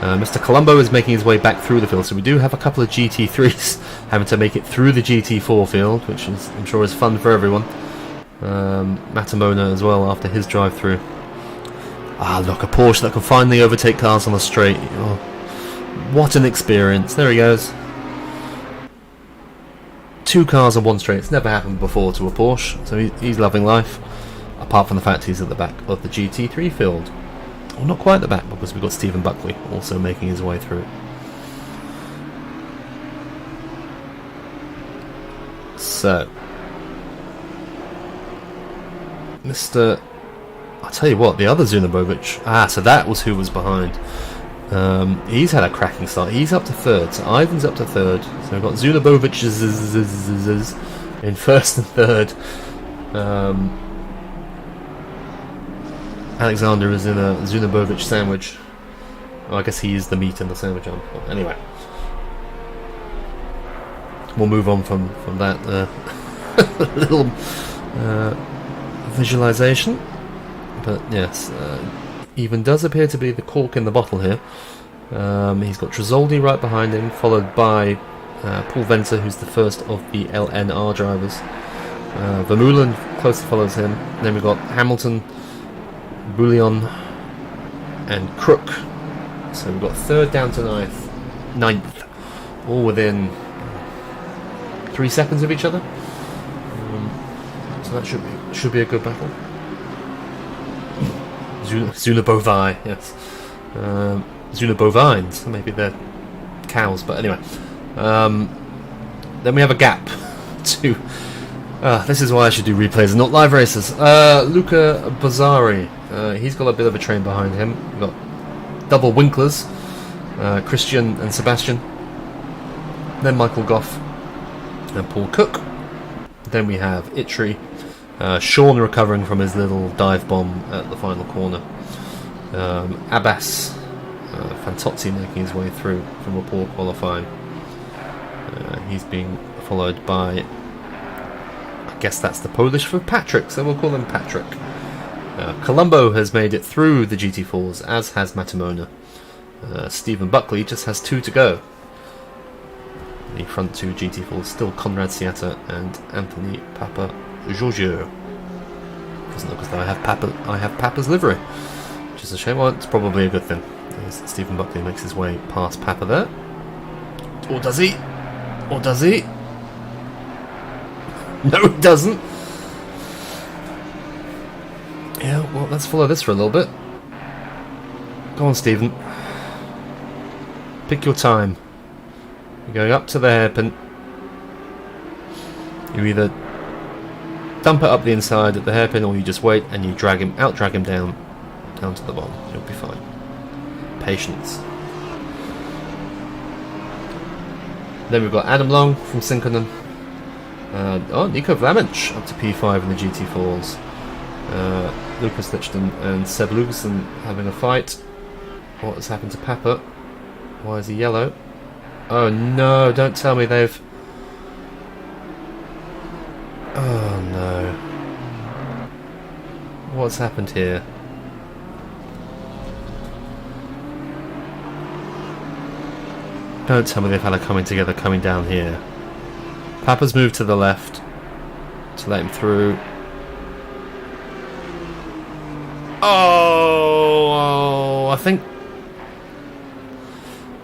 Mr. Colombo is making his way back through the field. So we do have a couple of GT3s having to make it through the GT4 field, which is, I'm sure, is fun for everyone. Matamona as well after his drive through. Ah, look, a Porsche that can finally overtake cars on the straight. Oh, what an experience. There he goes. 2 cars on one straight. It's never happened before to a Porsche, so he's loving life. Apart from the fact he's at the back of the GT3 field. Well, not quite at the back, because we've got Stephen Buckley also making his way through. So, Mr. I'll tell you what, the other Zunobovic. So that was who was behind. He's had a cracking start. He's up to 3rd. So Ivan's up to 3rd. So we've got Zunobovic in 1st and 3rd. Alexander is in a Zunobovic sandwich. I guess he is the meat in the sandwich. Anyway, we'll move on from that little visualization. But yes, Ivan does appear to be the cork in the bottle here. He's got Tresoldi right behind him, followed by Paul Venter, who's the first of the LNR drivers. Vermeulen closely follows him. Then we've got Hamilton, Bouillon, and Crook. So we've got 3rd down to 9th, all within 3 seconds of each other. So that should be a good battle. Zunobovi, yes. Zunobovines, maybe they're cows, but anyway. Then we have a gap to... this is why I should do replays and not live races. Luca Bazzari, he's got a bit of a train behind him. We've got double Winklers, Christian and Sebastian. Then Michael Goff and Paul Cook. Then we have Itri. Sean recovering from his little dive bomb at the final corner. Abbas Fantozzi making his way through from a poor qualifying. He's being followed by, I guess that's the Polish for Patrick, so we'll call him Patrick. Colombo has made it through the GT4s, as has Matamona. Stephen Buckley just has 2 to go. The front 2 GT4s still Conrad Siata and Anthony Papa Giorgio. Doesn't look as though I have Papa's livery, which is a shame. Well, it's probably a good thing. Stephen Buckley makes his way past Papa there. Or does he? Or does he? No, he doesn't. Yeah, well, let's follow this for a little bit. Go on, Stephen. Pick your time. You're going up to the hairpin. You either dump it up the inside at the hairpin, or you just wait and you drag him down to the bottom. You'll be fine. Patience. Then we've got Adam Long from Sinkonen. Nico Vlaminch up to P5 in the GT4s. Lucas Lichton and Seb Lugerson having a fight. What has happened to Papa? Why is he yellow? Oh no, don't tell me they've Oh no. What's happened here? Don't tell me they've had a coming together coming down here. Papa's moved to the left to let him through. Oh, I think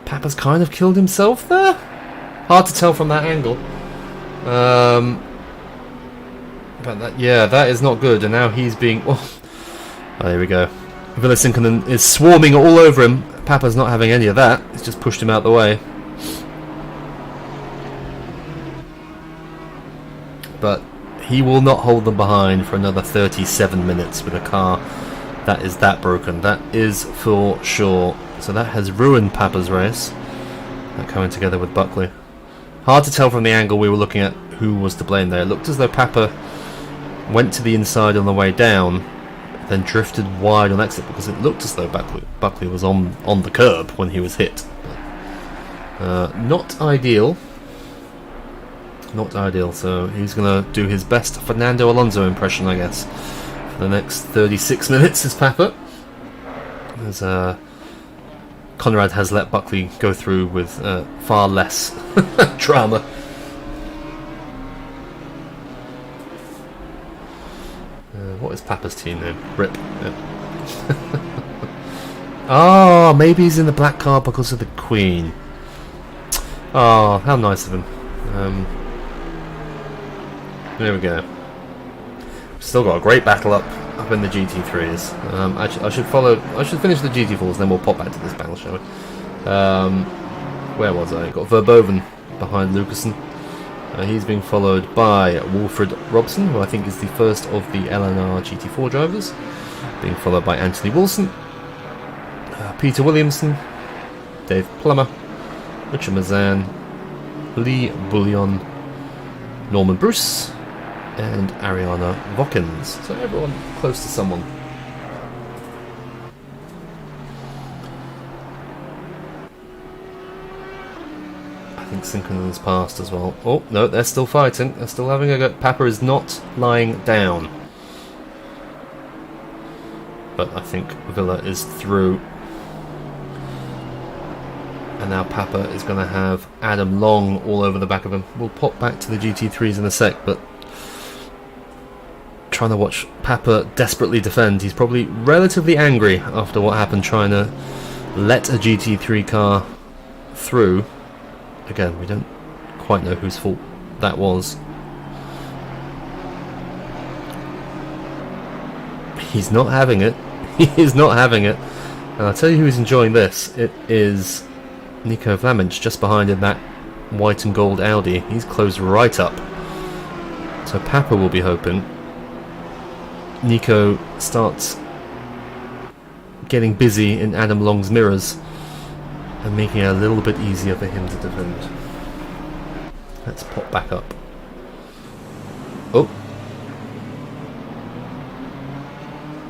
Papa's kind of killed himself there. Hard to tell from that angle. But that, yeah, that is not good. And now he's being. Oh, there we go. Villa Sinkonen is swarming all over him. Papa's not having any of that. He's just pushed him out the way. But he will not hold them behind for another 37 minutes with a car that is that broken. That is for sure. So that has ruined Papa's race. That coming together with Buckley. Hard to tell from the angle we were looking at who was to blame there. It looked as though Papa went to the inside on the way down, then drifted wide on exit because it looked as though Buckley was on the curb when he was hit. Not ideal. Not ideal, so he's going to do his best Fernando Alonso impression, I guess, for the next 36 minutes as Papa. As Conrad has let Buckley go through with far less drama. What is Papa's team name? Rip. Yeah. Oh, maybe he's in the black car because of the Queen. Oh, how nice of him. There we go. Still got a great battle up in the GT3s. I should finish the GT4s, then we'll pop back to this battle, shall we? Where was I? Got Verboven behind Lucasen. He's being followed by Wilfred Robson, who I think is the first of the LNR GT4 drivers. Being followed by Anthony Wilson, Peter Williamson, Dave Plummer, Richard Mazan, Lee Bullion, Norman Bruce, and Ariana Vokins. So everyone close to someone. I think Sinkonen's passed as well. Oh, no, they're still fighting. They're still having a go. Papa is not lying down. But I think Villa is through. And now Papa is going to have Adam Long all over the back of him. We'll pop back to the GT3s in a sec, but trying to watch Papa desperately defend. He's probably relatively angry after what happened trying to let a GT3 car through. Again, we don't quite know whose fault that was. He's not having it. He is not having it. And I'll tell you who's enjoying this. It is Nico Vlaminch just behind in that white and gold Audi. He's closed right up. So Papa will be hoping Nico starts getting busy in Adam Long's mirrors and making it a little bit easier for him to defend. Let's pop back up. Oh,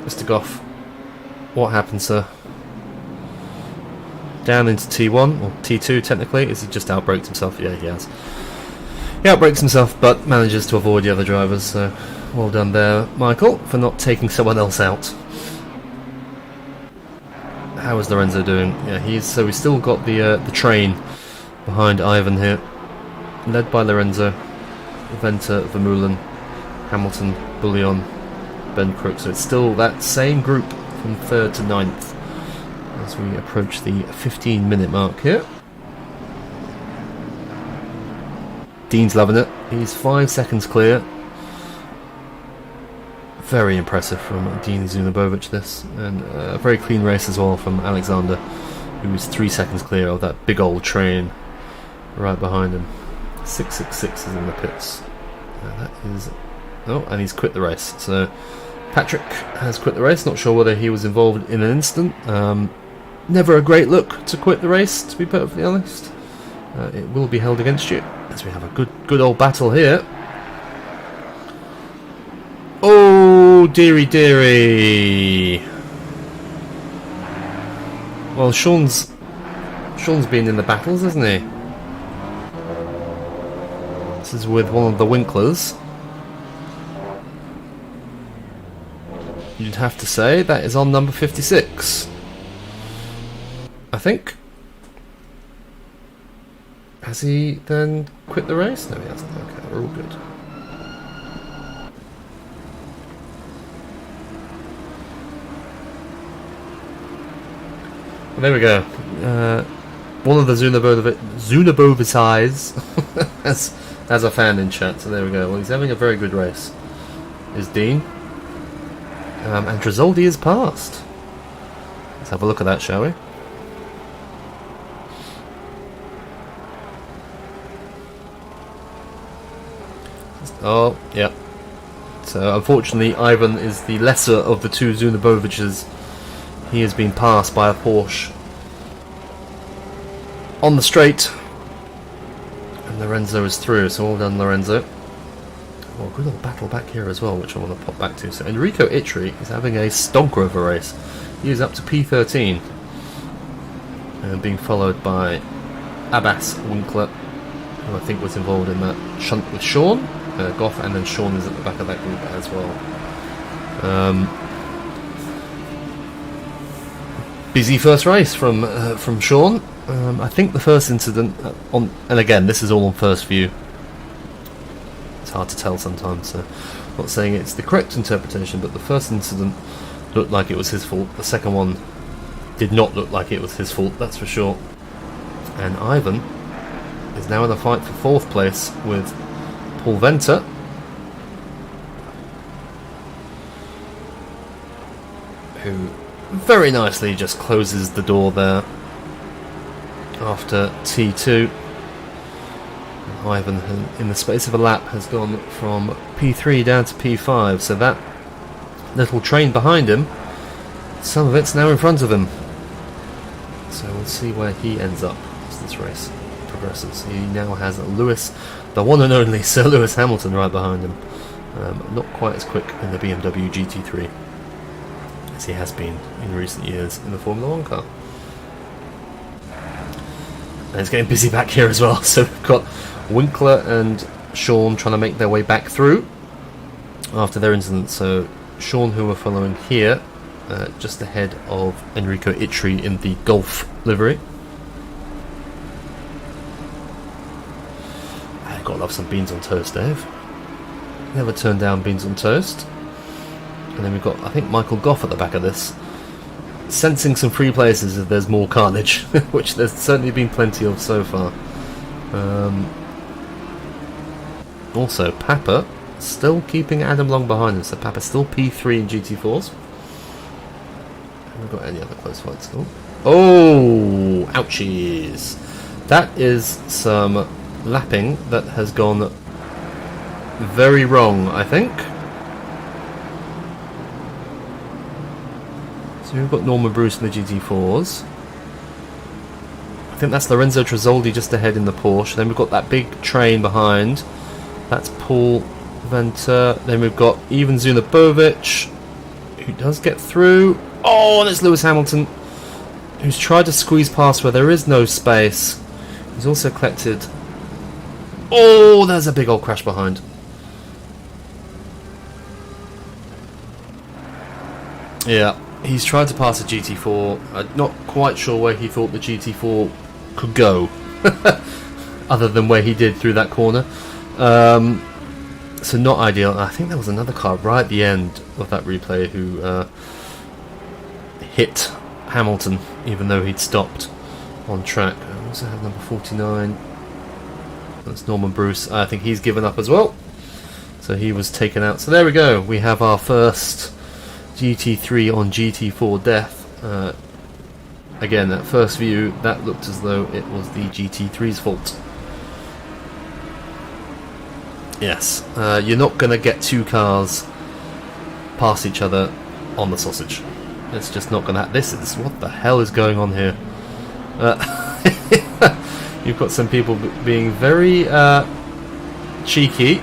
Mr. Goff, what happened, sir? Down into T1, or T2 technically. Is he just outbraked himself? Yeah, he has. He outbrakes himself, but manages to avoid the other drivers, so well done there, Michael, for not taking someone else out. How is Lorenzo doing? Yeah, we've still got the train behind Ivan here, led by Lorenzo, Venter, Vermeulen, Hamilton, Bullion, Ben Crook. So it's still that same group from 3rd to 9th as we approach the 15-minute mark here. Dean's loving it. He's 5 seconds clear. Very impressive from Dean Zunabovic this, and a very clean race as well from Alexander, who is 3 seconds clear of that big old train right behind him. 666 is in the pits. That is... Oh, and he's quit the race. So Patrick has quit the race. Not sure whether he was involved in an incident. Never a great look to quit the race, to be perfectly honest. It will be held against you as we have a good old battle here. Oh, dearie dearie. Well, Sean's been in the battles, hasn't he? This is with one of the Winklers. you'd have to say that is on number 56. I think. Has he then quit the race? No, he hasn't. Okay, we're all good. Well, there we go. One of the Zunabovicais has a fan in chat, so there we go. Well, he's having a very good race. Is Dean. And Trizoldi is passed. Let's have a look at that, shall we? Oh, yeah. So, unfortunately, Ivan is the lesser of the two Zunaboviches. He has been passed by a Porsche on the straight. And Lorenzo is through, so well done, Lorenzo. Well, good little battle back here as well, which I want to pop back to. So Enrico Itri is having a stonker of a race. He is up to P13. And being followed by Abbas Winkler, who I think was involved in that shunt with Sean. Goff, and then Sean is at the back of that group as well. Busy first race from Sean. I think the first incident on, and again this is all on first view. It's hard to tell sometimes. So I'm not saying it's the correct interpretation, but the first incident looked like it was his fault. The second one did not look like it was his fault. That's for sure. And Ivan is now in a fight for fourth place with Paul Venter, who very nicely just closes the door there after T2. Ivan, in the space of a lap, has gone from P3 down to P5, so that little train behind him, some of it's now in front of him. So we'll see where he ends up as this race progresses. He now has Lewis, the one and only Sir Lewis Hamilton, right behind him. Not quite as quick in the BMW GT3 as he has been in recent years in the Formula 1 car. And it's getting busy back here as well, so we've got Winkler and Sean trying to make their way back through after their incident. So Sean, who we're following here, just ahead of Enrico Itri in the Golf livery. I've got to love some beans on toast, Dave. Never turn down beans on toast. And then we've got, I think, Michael Goff at the back of this, sensing some free places if there's more carnage, which there's certainly been plenty of so far. Also, Papa still keeping Adam Long behind him, so Papa still P3 in GT4s. Have we got any other close fights still? Oh, ouchies! That is some lapping that has gone very wrong, I think. So we've got Norman Bruce in the GT4s. I think that's Lorenzo Trizoldi just ahead in the Porsche. Then we've got that big train behind. That's Paul Venter. Then we've got Ivan Zunabovic, who does get through. Oh, and it's Lewis Hamilton, who's tried to squeeze past where there is no space. He's also collected. Oh, there's a big old crash behind. Yeah, he's tried to pass a GT4. I'm not quite sure where he thought the GT4 could go, other than where he did through that corner. So not ideal. I think there was another car right at the end of that replay who hit Hamilton, even though he'd stopped on track. I also have number 49. That's Norman Bruce. I think he's given up as well. So he was taken out. So there we go. We have our first GT3 on GT4 death. Again, at first view, that looked as though it was the GT3's fault. Yes, you're not going to get two cars past each other on the sausage. It's just not going to happen. This is, what the hell is going on here? You've got some people being very cheeky,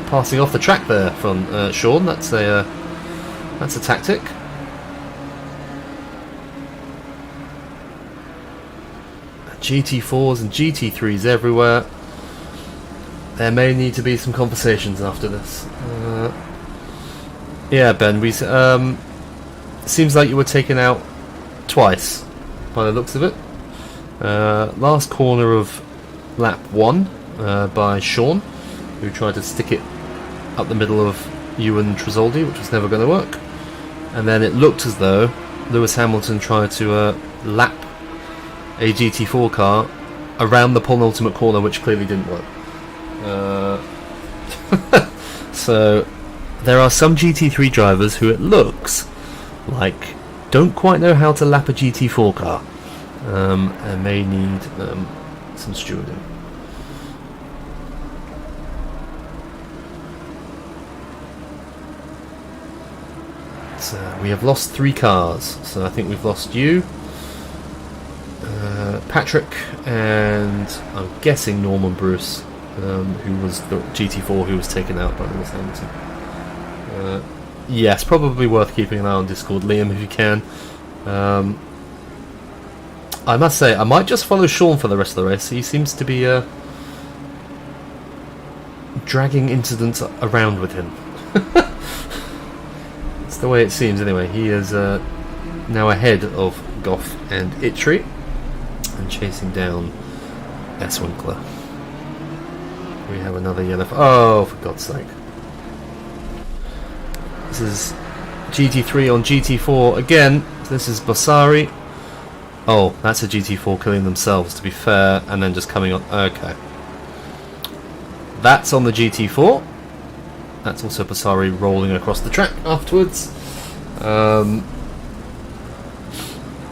passing off the track there from Sean. That's a tactic. GT4s and GT3s everywhere. There may need to be some conversations after this. Yeah, Ben, we seems like you were taken out twice by the looks of it. Last corner of lap 1 by Sean, who tried to stick it up the middle of you and Tresoldi, which was never going to work. And then it looked as though Lewis Hamilton tried to lap a GT4 car around the penultimate corner, which clearly didn't work. So there are some GT3 drivers who it looks like don't quite know how to lap a GT4 car, and may need some stewarding. So we have lost 3 cars, so I think we've lost you, Patrick, and I'm guessing Norman Bruce, who was the GT4 who was taken out by Lewis Hamilton. Yes, probably worth keeping an eye on Discord, Liam, if you can. I must say, I might just follow Sean for the rest of the race. He seems to be dragging incidents around with him. That's the way it seems anyway. He is now ahead of Goff and Itri and chasing down S. Winkler. We have another yellow. Oh, for God's sake. This is GT3 on GT4 again. This is Basari. Oh, that's a GT4 killing themselves, to be fair, and then just coming on. Okay. That's on the GT4. That's also Basari rolling across the track afterwards.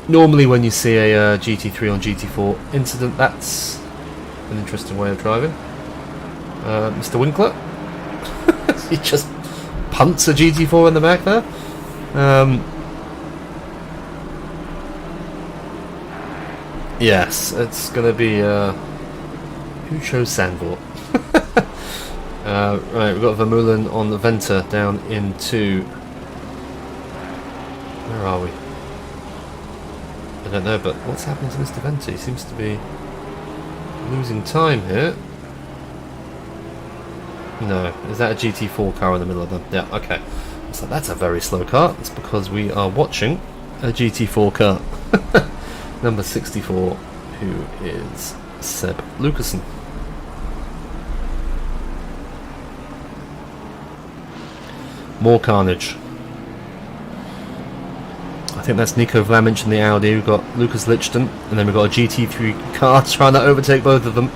Normally when you see a GT3 on GT4 incident, that's an interesting way of driving. Mr. Winkler. He just punts a GT4 in the back there. Yes, it's going to be... who chose Sandvort? Right, we've got Vermeulen on the Venter down into... Where are we? I don't know, but what's happening to Mr. Venter? He seems to be losing time here. No, is that a GT4 car in the middle of them? Yeah, okay. So that's a very slow car. It's because we are watching a GT4 car. Number 64, who is Seb Lucassen. More carnage. I think that's Nico Vlaminch in the Audi. We've got Lucas Lichten, and then we've got a GT3 car trying to overtake both of them.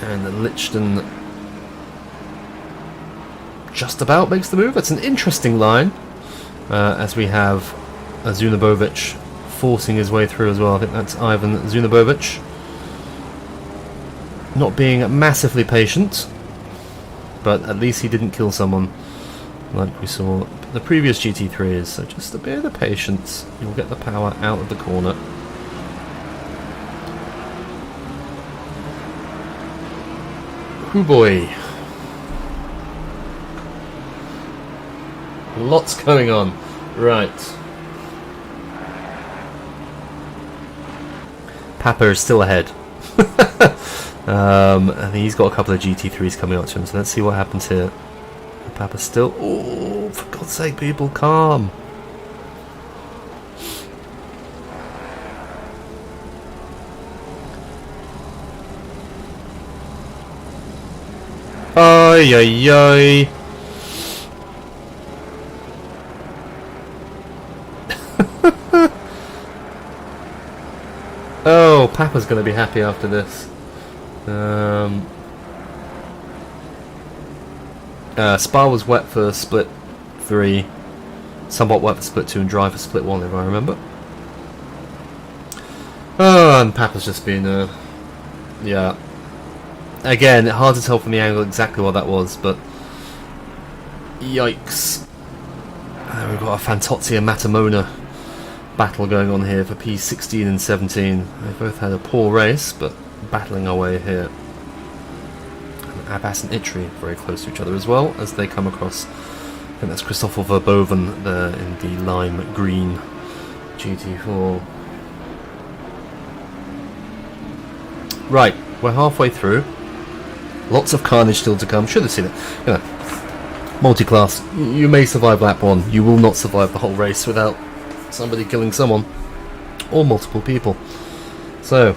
And Lichten just about makes the move. That's an interesting line, as we have Zunabovic forcing his way through as well. I think that's Ivan Zunabovic. Not being massively patient, but at least he didn't kill someone like we saw the previous GT3s. So just a bit of patience, you'll get the power out of the corner. Hoo boy. Lots going on. Right. Papa is still ahead. And he's got a couple of GT3s coming up to him, so let's see what happens here. Papa's still... Oh, for God's sake, people, calm. Ay, ay, ay. Oh, Papa's going to be happy after this. Spa was wet for split 3, somewhat wet for split 2, and dry for split 1, if I remember. Oh, and Papa's just been, yeah. Again, hard to tell from the angle exactly what that was, but yikes. We've got a Fantozzi and Matamona battle going on here for P16 and 17. They both had a poor race, but battling our way here. Abbas and Itri very close to each other as well as they come across. I think that's Christopher Verboven there in the lime green GT4. Right, we're halfway through. Lots of carnage still to come. Should have seen it. You know, multi-class. You may survive lap 1. You will not survive the whole race without somebody killing someone. Or multiple people. So,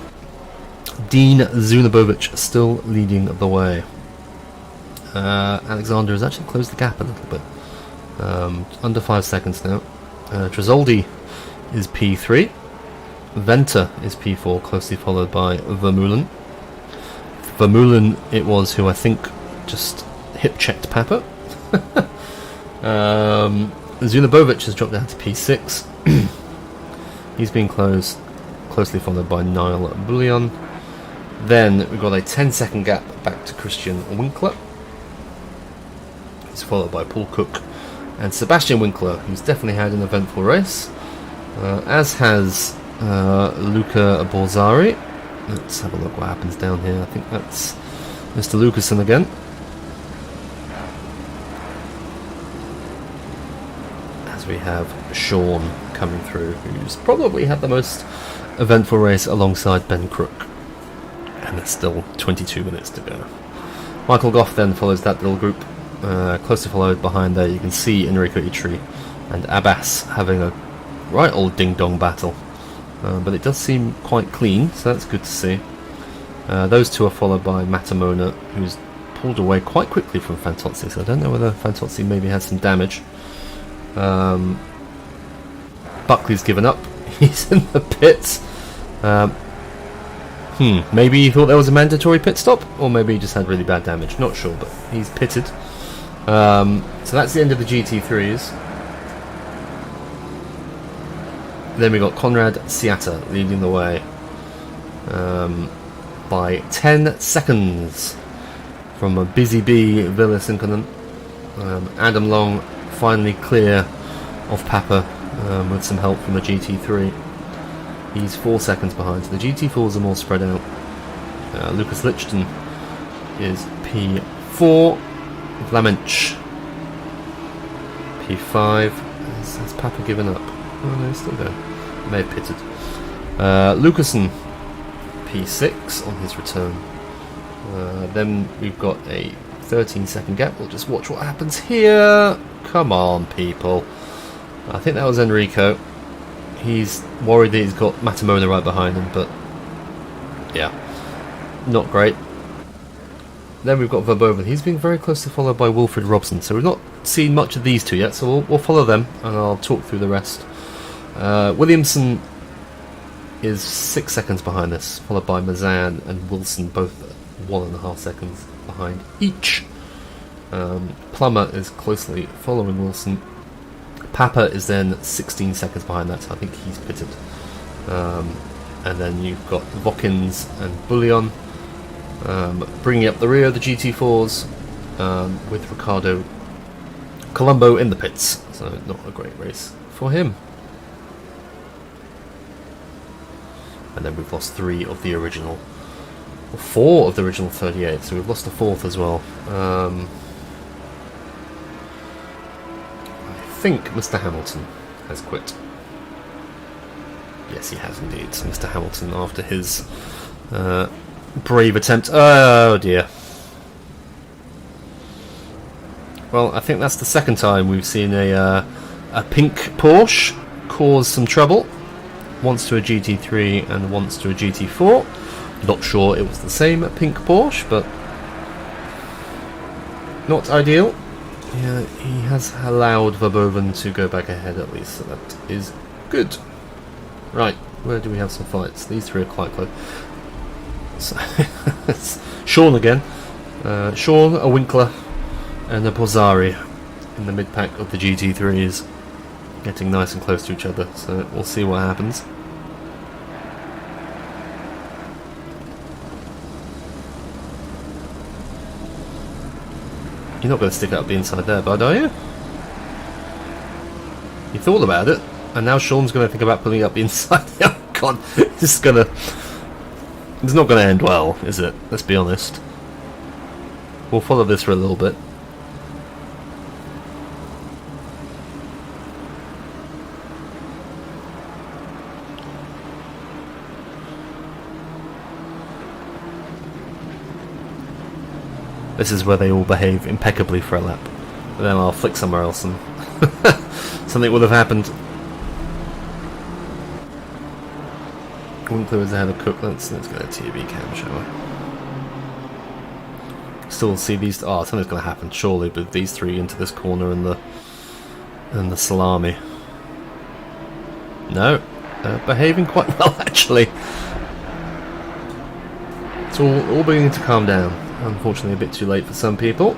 Dean Zunabovic still leading the way. Alexander has actually closed the gap a little bit. Under 5 seconds now. Tresoldi is P3. Venter is P4, closely followed by Vermeulen. Vermeulen it was who I think just hip-checked Papa. Zunabovic has dropped down to P6. He's been closely followed by Niall Bullion. Then we've got a 10-second gap back to Christian Winkler. He's followed by Paul Cook and Sebastian Winkler, who's definitely had an eventful race, as has Luca Borzari. Let's have a look what happens down here. I think that's Mr. Lucasen again. As we have Sean coming through, who's probably had the most eventful race alongside Ben Crook. And there's still 22 minutes to go. Michael Goff then follows that little group. Closely followed behind there, you can see Enrico Itri and Abbas having a right old ding-dong battle. But it does seem quite clean, so that's good to see. Those two are followed by Matamona, who's pulled away quite quickly from Fantozzi, so I don't know whether Fantozzi maybe has some damage. Buckley's given up. He's in the pits. Maybe he thought there was a mandatory pit stop, or maybe he just had really bad damage. Not sure, but he's pitted. So that's the end of the GT3s. Then we got Konrad Siata leading the way by 10 seconds from a busy bee Ville Sinkonen. Adam Long finally clear of Papa with some help from the GT3. He's 4 seconds behind, so the GT4s are more spread out. Lucas Lichten is P4. Vlamench P5. Has Papa given up? Oh no, he's still there. May have pitted. Lucasen P6 on his return. Then we've got a 13-second gap. We'll just watch what happens here. Come on, people. I think that was Enrico. He's worried that he's got Matamona right behind him, but yeah, not great. Then we've got Verboven. He's being very closely followed by Wilfred Robson, so we've not seen much of these two yet, so we'll follow them and I'll talk through the rest. Williamson is 6 seconds behind this, followed by Mazan and Wilson, both 1.5 seconds behind each. Plummer is closely following Wilson. Papa is then 16 seconds behind that, so I think he's pitted. And then you've got Vokins and Bullion bringing up the rear of the GT4s with Ricardo Colombo in the pits, so not a great race for him. And then we've lost 4 of the original 38, so we've lost a 4th as well. I think Mr. Hamilton has quit. Yes, he has indeed. Mr. Hamilton, after his brave attempt. Oh dear. Well, I think that's the second time we've seen a pink Porsche cause some trouble. Once to a GT3 and once to a GT4. Not sure it was the same pink Porsche, but not ideal. Yeah, he has allowed Verboven to go back ahead at least, so that is good. Right, where do we have some fights? These three are quite close. So, it's Sean again. Sean, a Winkler, and a Borzari in the mid-pack of the GT3s. Getting nice and close to each other, so we'll see what happens. You're not going to stick out the inside there, bud, are you? You thought about it, and now Sean's going to think about pulling up the inside. Oh god, this is gonna... It's not going to end well, is it? Let's be honest. We'll follow this for a little bit. This is where they all behave impeccably for a lap. But then I'll flick somewhere else and something will have happened. Winkler is ahead of Cook. Let's get a TV cam, shall we? Still see these. Oh, something's going to happen surely with these three into this corner and the salami. No, behaving quite well actually. It's all beginning to calm down. Unfortunately, a bit too late for some people.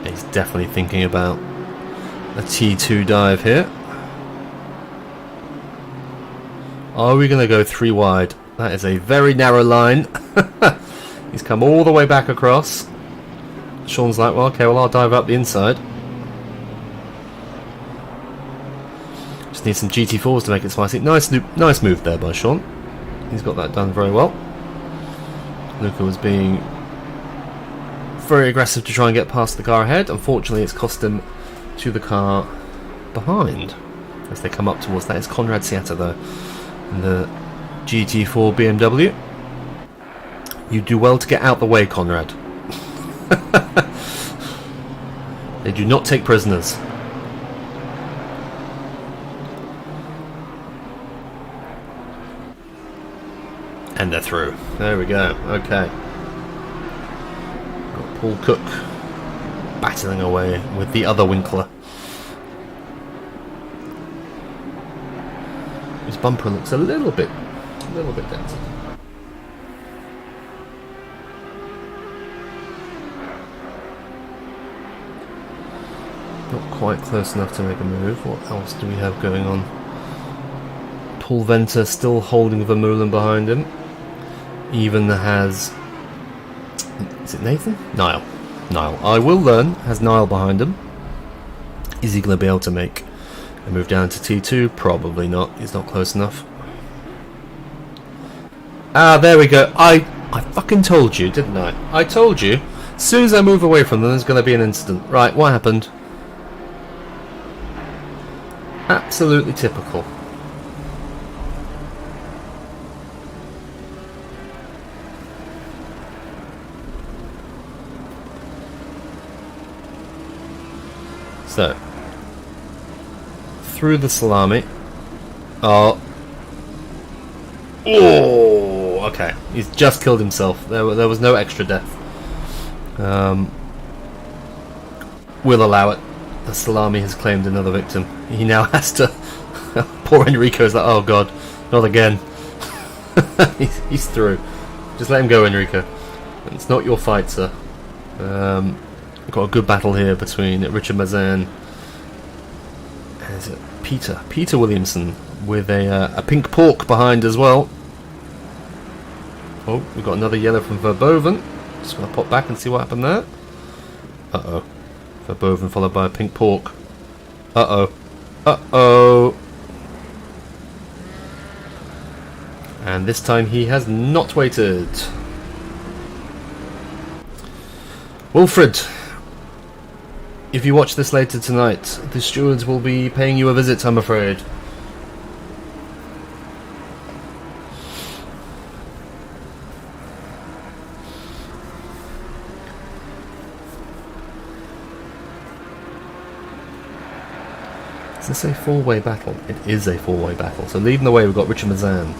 He's definitely thinking about a T2 dive here. Are we going to go 3 wide? That is a very narrow line. He's come all the way back across. Sean's like, well, okay, well, I'll dive up the inside. Just need some GT4s to make it spicy. Nice move there by Sean. He's got that done very well. Luca was being very aggressive to try and get past the car ahead. Unfortunately, it's cost him to the car behind as they come up towards that. It's Conrad Siata though in the GT4 BMW. You do well to get out the way, Conrad. They do not take prisoners. And they're through. There we go. Okay. Got Paul Cook battling away with the other Winkler. His bumper looks a little bit dented. Not quite close enough to make a move. What else do we have going on? Paul Venter still holding Vermeulen behind him. Even has... Is it Nathan? Niall. I will learn. Has Niall behind him. Is he going to be able to make a move down to T2? Probably not. He's not close enough. Ah, there we go. I fucking told you, didn't I? I told you. As soon as I move away from them, there's going to be an incident. Right, what happened? Absolutely typical. So, through the salami. Oh, okay. He's just killed himself. There was no extra death. We'll allow it. The salami has claimed another victim. He now has to... Poor Enrico's like, oh god, not again. he's through. Just let him go, Enrico. It's not your fight, sir. We've got a good battle here between Richard Mazan and is it Peter Williamson with a pink pork behind as well. Oh, we've got another yellow from Verboven. Just going to pop back and see what happened there. Uh-oh. Verboven followed by a pink pork. Uh-oh. Uh-oh. And this time he has not waited. Wilfred, if you watch this later tonight, the stewards will be paying you a visit, I'm afraid. Is this a four-way battle? It is a four-way battle. So leading the way, we've got Richard Mazan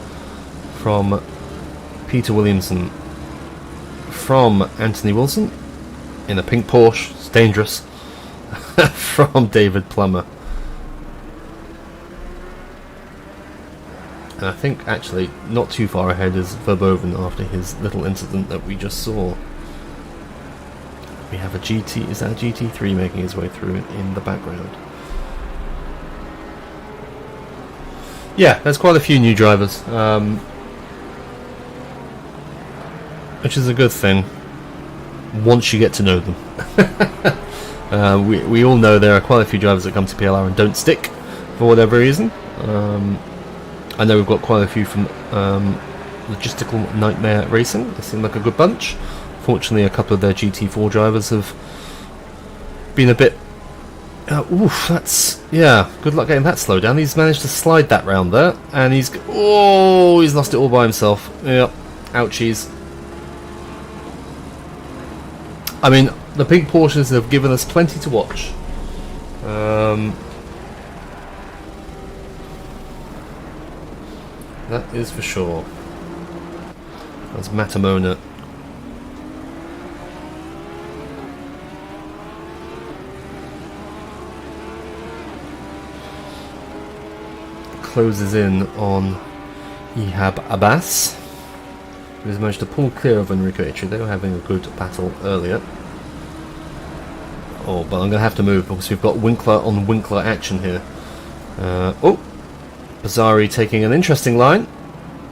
from Peter Williamson, from Anthony Wilson in a pink Porsche. It's dangerous. From David Plummer. And I think actually not too far ahead is Verboven after his little incident that we just saw. We have a GT, is that a GT3 making his way through in the background? Yeah, there's quite a few new drivers, which is a good thing once you get to know them. We all know there are quite a few drivers that come to PLR and don't stick for whatever reason. I know we've got quite a few from Logistical Nightmare Racing. They seem like a good bunch. Fortunately, a couple of their GT4 drivers have been a bit Oof, that's... Yeah, good luck getting that slowed down. He's managed to slide that round there, and he's... Oh, he's lost it all by himself. Yep, ouchies. I mean, the pink Porsches have given us plenty to watch. That is for sure. That's Matamona. Closes in on Ihab Abbas, who has managed to pull clear of Enrico Itri. They were having a good battle earlier. Oh, but I'm going to have to move because we've got Winkler on Winkler action here. Oh, Bazzari taking an interesting line.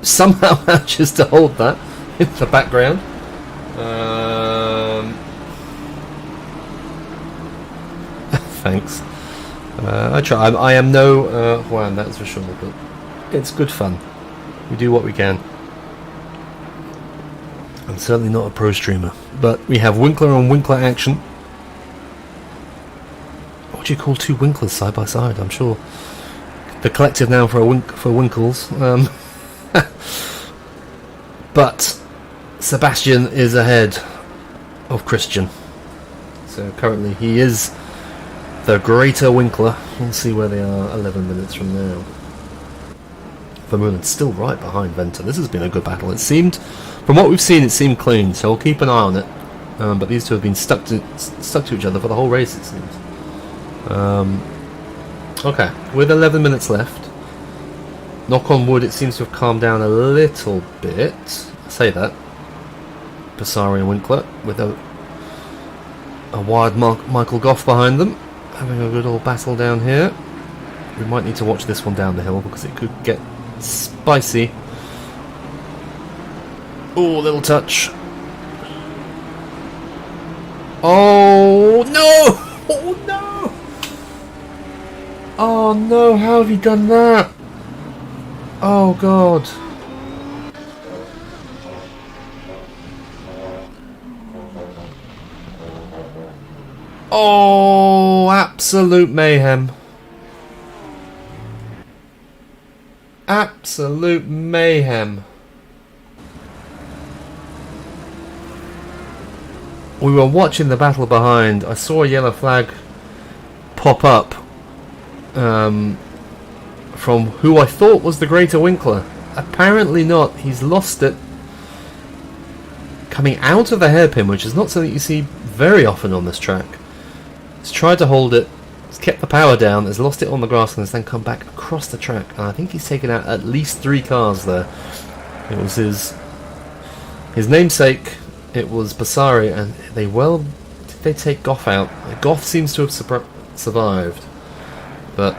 Somehow manages to hold that in the background. Thanks. I try. I am no Juan, that's for sure, but it's good fun. We do what we can. I'm certainly not a pro streamer, but we have Winkler on Winkler action. What do you call two Winklers side by side? I'm sure the collective now for Winkles. But Sebastian is ahead of Christian, so currently he is the greater Winkler. We'll see where they are 11 minutes from now. Vermeulen's still right behind Venter. This has been a good battle. It seemed, from what we've seen, it seemed clean, so we'll keep an eye on it. But these two have been stuck to each other for the whole race, it seems. Okay, with 11 minutes left. Knock on wood, it seems to have calmed down a little bit. I say that. Bassari and Winkler with a wild Michael Goff behind them, having a good old battle down here. We might need to watch this one down the hill because it could get spicy. Oh, little touch. Oh no! Oh no! Oh no, how have you done that? Oh god. Oh, absolute mayhem. Absolute mayhem. We were watching the battle behind. I saw a yellow flag pop up from who I thought was the greater Winkler. Apparently not. He's lost it coming out of the hairpin, which is not something you see very often on this track. He's tried to hold it, he's kept the power down, has lost it on the grass, and has then come back across the track. And I think he's taken out at least 3 cars there. It was his namesake, it was Bassari, and did they take Goff out? Goff seems to have survived, but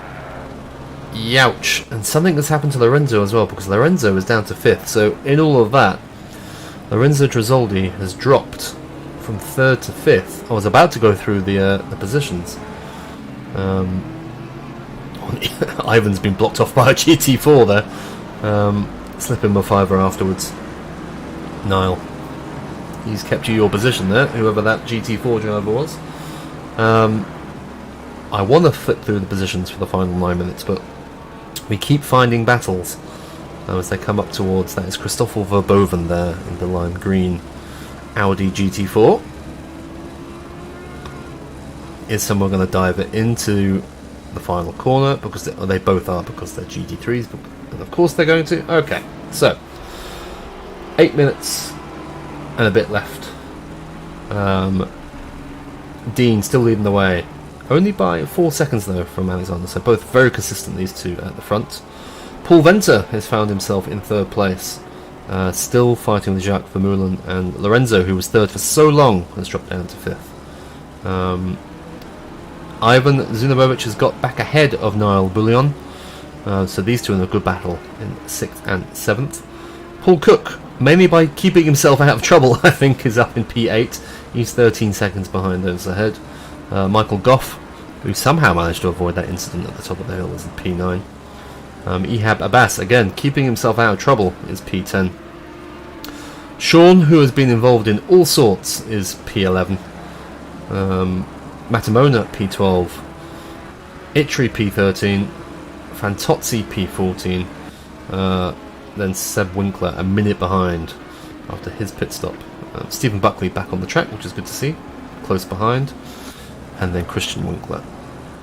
youch. And something has happened to Lorenzo as well, because Lorenzo is down to 5th. So in all of that, Lorenzo Tresoldi has dropped from 3rd to 5th. I was about to go through the positions. Ivan's been blocked off by a GT4 there. Slip him a fiver afterwards. Niall, he's kept you your position there, whoever that GT4 driver was. I want to flip through the positions for the final 9 minutes, but we keep finding battles as they come up towards. That is Christoffel Verboven there in the lime green Audi GT4. Is someone going to dive it into the final corner? Because they both are, because they're GT3s, and of course they're going to. Okay, so 8 minutes and a bit left. Dean still leading the way, only by 4 seconds though from Alexander, so both very consistent, these two at the front. Paul Venter has found himself in 3rd place, still fighting with Jacques Vermeulen, and Lorenzo, who was 3rd for so long, has dropped down to 5th. Ivan Zunabovic has got back ahead of Niall Bullion, so these two in a good battle in 6th and 7th. Paul Cook, mainly by keeping himself out of trouble, I think, is up in P8. He's 13 seconds behind those ahead. Michael Goff, who somehow managed to avoid that incident at the top of the hill, is in P9. Ihab Abbas, again, keeping himself out of trouble, is P10. Sean, who has been involved in all sorts, is P11. Matamona, P12. Itri P13, Fantozzi P14, then Seb Winkler a minute behind after his pit stop. Stephen Buckley back on the track, which is good to see, close behind, and then Christian Winkler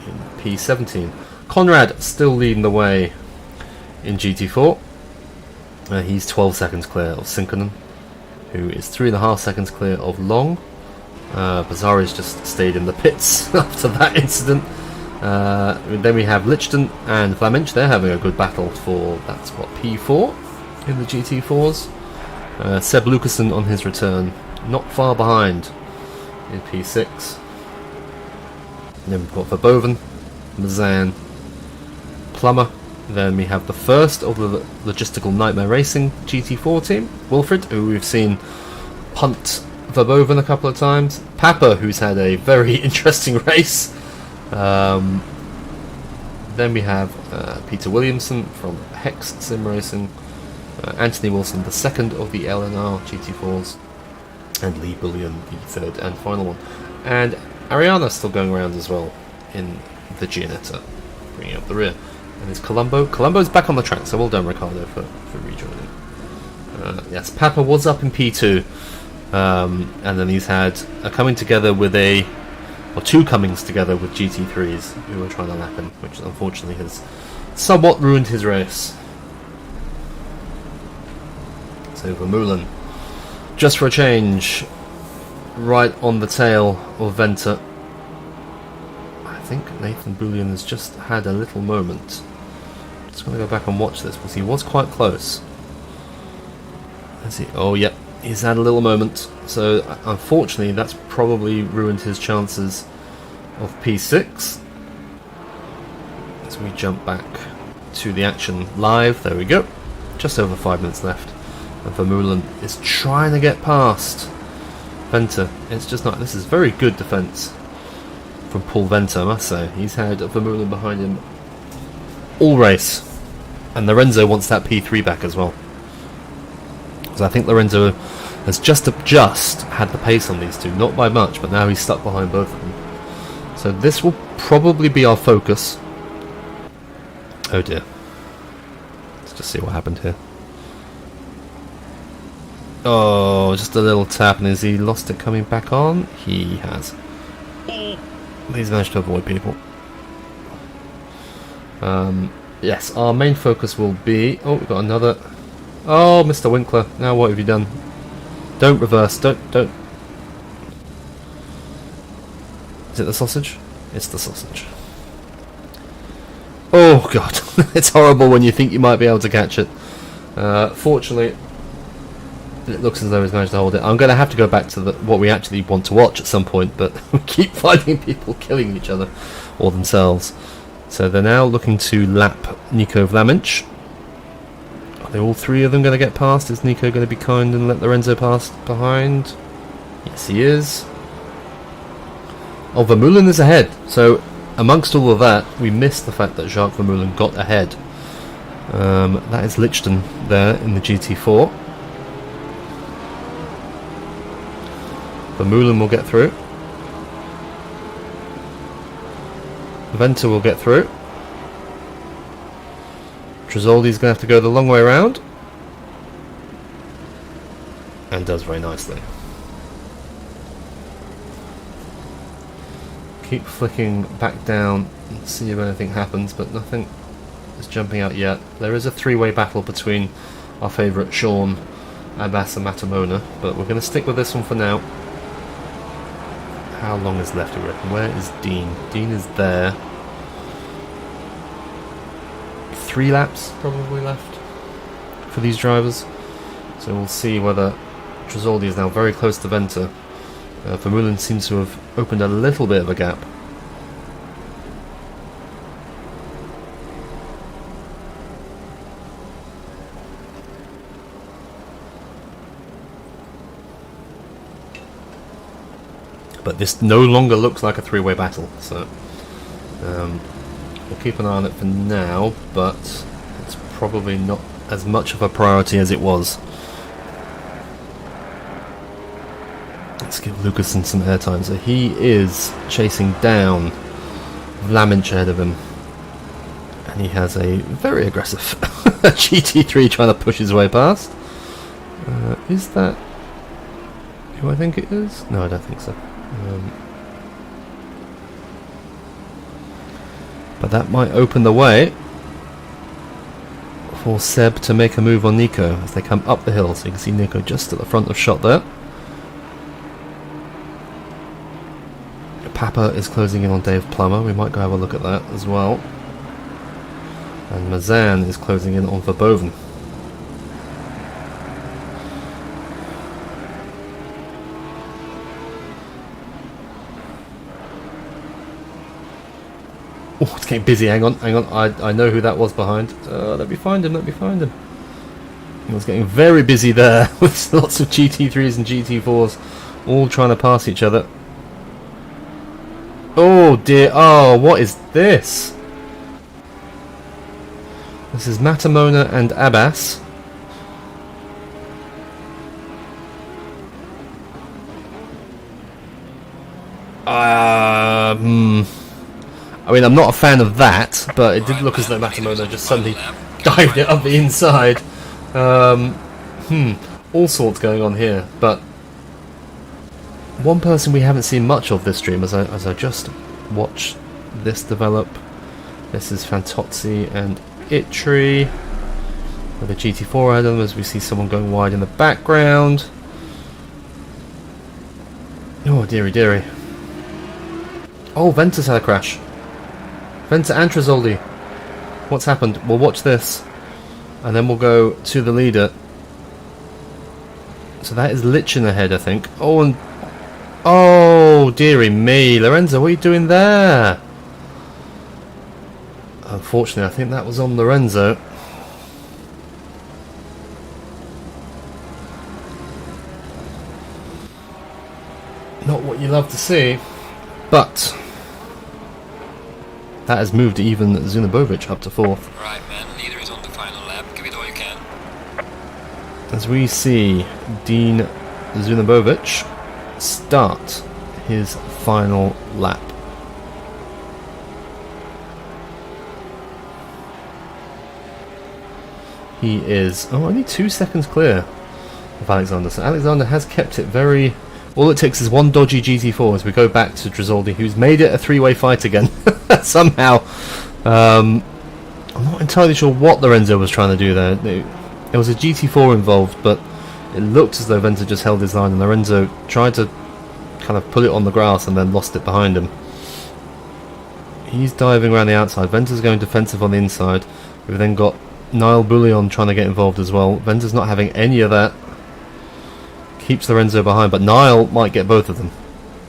in P17. Conrad still leading the way in GT4. He's 12 seconds clear of Sinkonen, who is 3.5 seconds clear of Long. Bazari's just stayed in the pits after that incident. Then we have Lichten and Vlaminch. They're having a good battle for, that's what, P4 in the GT4s. Seb Lucassen on his return, not far behind in P6. And then we've got Verboven, Mazan, Plummer. Then we have the first of the Logistical Nightmare Racing GT4 team, Wilfred, who we've seen punt Verboven a couple of times. Papa, who's had a very interesting race. Then we have Peter Williamson from Hex Sim Racing, Anthony Wilson, the second of the LNR GT4s, and Lee Bullion, the third and final one. And Ariana still going around as well in the Gianetta, bringing up the rear. And there's Colombo. Colombo's back on the track, so well done, Ricardo, for rejoining. Yes, Papa was up in P2, and then he's had a coming together with two comings together with GT3s who were trying to lap him, which unfortunately has somewhat ruined his race. So Vermeulen, just for a change, right on the tail of Venter. I think Nathan Bullion has just had a little moment. Just going to go back and watch this because he was quite close. Let's see. Oh, yep, he's had a little moment. So unfortunately, that's probably ruined his chances of P6. As we jump back to the action live, there we go. Just over 5 minutes left. And Vermeulen is trying to get past Venter. It's just not. This is very good defence from Paul Venter, I must say. He's had Vermeulen behind him all race. And Lorenzo wants that P3 back as well. Because I think Lorenzo has just had the pace on these two. Not by much, but now he's stuck behind both of them. So this will probably be our focus. Oh dear. Let's just see what happened here. Oh, just a little tap, and has he lost it coming back on? He has. He's managed to avoid people. Yes, our main focus will be... Oh, we've got another... Oh, Mr. Winkler, now what have you done? Don't reverse, don't... Is it the sausage? It's the sausage. Oh, God. It's horrible when you think you might be able to catch it. Fortunately... It looks as though he's managed to hold it. I'm going to have to go back to what we actually want to watch at some point, but we keep finding people killing each other or themselves. So they're now looking to lap Nico Vlaminch. Are they all three of them going to get past? Is Nico going to be kind and let Lorenzo pass behind? Yes, he is. Oh, Vermeulen is ahead. So amongst all of that, we missed the fact that Jacques Vermeulen got ahead. That is Lichten there in the GT4. Vermeulen will get through. Venter will get through. Tresoldi's going to have to go the long way around. And does very nicely. Keep flicking back down and see if anything happens, but nothing is jumping out yet. There is a three-way battle between our favourite Sean, Abbas and Matamona, but we're going to stick with this one for now. How long is left, do we reckon? Where is Dean? Dean is there. 3 laps probably left for these drivers. So we'll see whether Tresoldi is now very close to Venter. Vermeulen seems to have opened a little bit of a gap. But this no longer looks like a three-way battle, so we'll keep an eye on it for now, but it's probably not as much of a priority as it was. Let's give Lucassen some airtime. So he is chasing down Vlaminch ahead of him. And he has a very aggressive GT3 trying to push his way past. Is that who I think it is? No, I don't think so. But that might open the way for Seb to make a move on Nico as they come up the hill. So you can see Nico just at the front of shot there. Papa is closing in on Dave Plummer. We might go have a look at that as well. And Mazan is closing in on Verboven. Oh, it's getting busy. Hang on. I know who that was behind. Let me find him. It was getting very busy there with lots of GT3s and GT4s all trying to pass each other. Oh dear. Oh, what is this? This is Matamona and Abbas. I mean, I'm not a fan of that, but it did look as though Matamona just suddenly dived it up the inside. All sorts going on here, but one person we haven't seen much of this stream as I just watch this develop. This is Fantozzi and Itri with a GT4 item as we see someone going wide in the background. Oh dearie dearie. Oh, Ventus had a crash. Venta and Trizoldi. What's happened? We'll watch this and then we'll go to the leader. So that is Lichen ahead, I think. Oh, and oh dearie me, Lorenzo, what are you doing there? Unfortunately, I think that was on Lorenzo. Not what you love to see, but that has moved even Zunabovic up to 4th. Right, man. Leader is on the final lap. Give it all you can. As we see Dean Zunabovic start his final lap. He is only 2 seconds clear of Alexander. So Alexander has kept it very. All it takes is one dodgy GT4 as we go back to Trizoldi, who's made it a 3-way fight again somehow. I'm not entirely sure what Lorenzo was trying to do there. There was a GT4 involved, but it looked as though Venta just held his line, and Lorenzo tried to kind of put it on the grass and then lost it behind him. He's diving around the outside. Venta's going defensive on the inside. We've then got Niall Bullion trying to get involved as well. Venta's not having any of that. Keeps Lorenzo behind, but Niall might get both of them.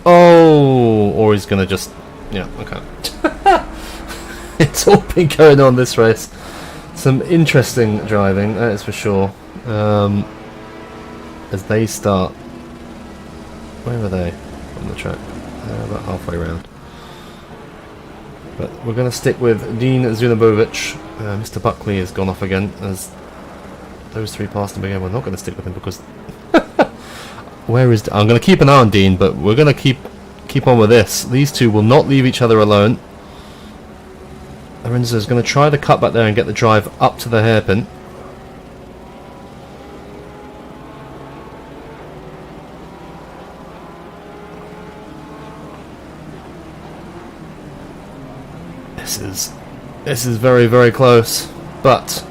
Oh, or he's going to just... Yeah, okay. It's all been going on this race. Some interesting driving, that is for sure. As they start... Where are they on the track? About halfway around. But we're going to stick with Dean Zunabovic. Mr. Buckley has gone off again as those three passed him again. We're not going to stick with him because... Where is... I'm going to keep an eye on Dean, but we're going to keep on with this. These two will not leave each other alone. Lorenzo is going to try to cut back there and get the drive up to the hairpin. This is very, very close. But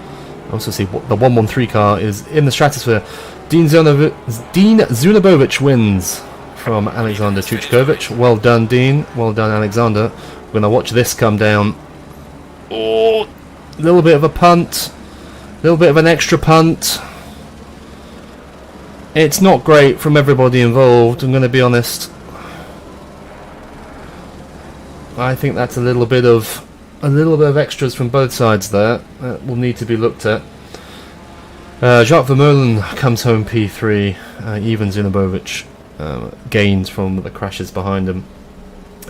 I also see the 113 car is in the stratosphere. Dean Zunabovic wins from Alexander Chuchkovic. Well done, Dean. Well done, Alexander. We're going to watch this come down. Oh, a little bit of a punt. A little bit of an extra punt. It's not great from everybody involved, I'm going to be honest. I think that's a little bit of extras from both sides there. That will need to be looked at. Jacques Vermeulen comes home P3. Ivan Zunabovic gains from the crashes behind him.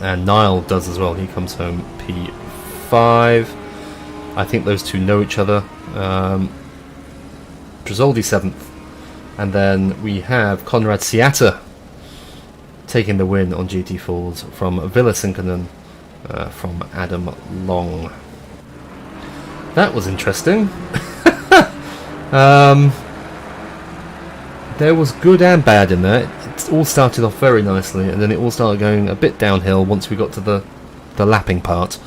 And Niall does as well. He comes home P5. I think those two know each other. Trizoldi 7th. And then we have Konrad Siata taking the win on GT4s from Villa Sinkonen from Adam Long. That was interesting. There was good and bad in there. It all started off very nicely, and then it all started going a bit downhill once we got to the lapping part,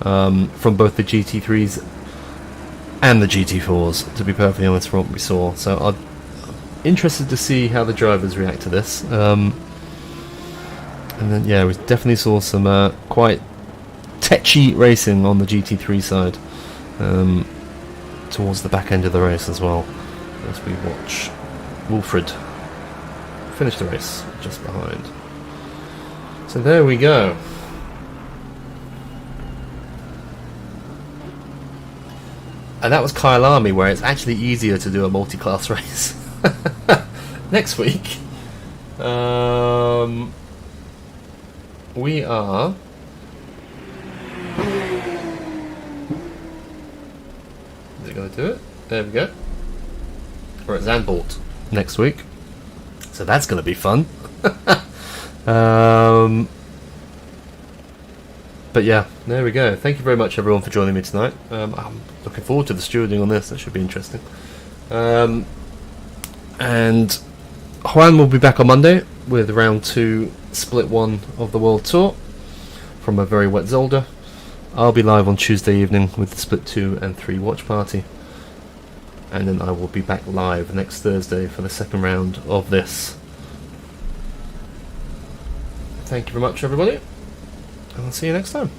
from both the GT3s and the GT4s, to be perfectly honest, from what we saw. So I'm interested to see how the drivers react to this. And then, yeah, we definitely saw some quite tetchy racing on the GT3 side, towards the back end of the race as well, as we watch Wilfred finish the race just behind. So there we go. And that was Kyalami, where it's actually easier to do a multi-class race. Next week, we are... Is it going to do it? There we go. We're at Zandvoort next week, so that's going to be fun. But yeah, there we go. Thank you very much, everyone, for joining me tonight. I'm looking forward to the stewarding on this. That should be interesting. And Juan will be back on Monday with round 2, split 1 of the World Tour from a very wet Zolder. I'll be live on Tuesday evening with the split 2 and 3 watch party. And then I will be back live next Thursday for the second round of this. Thank you very much, everybody, and I'll see you next time.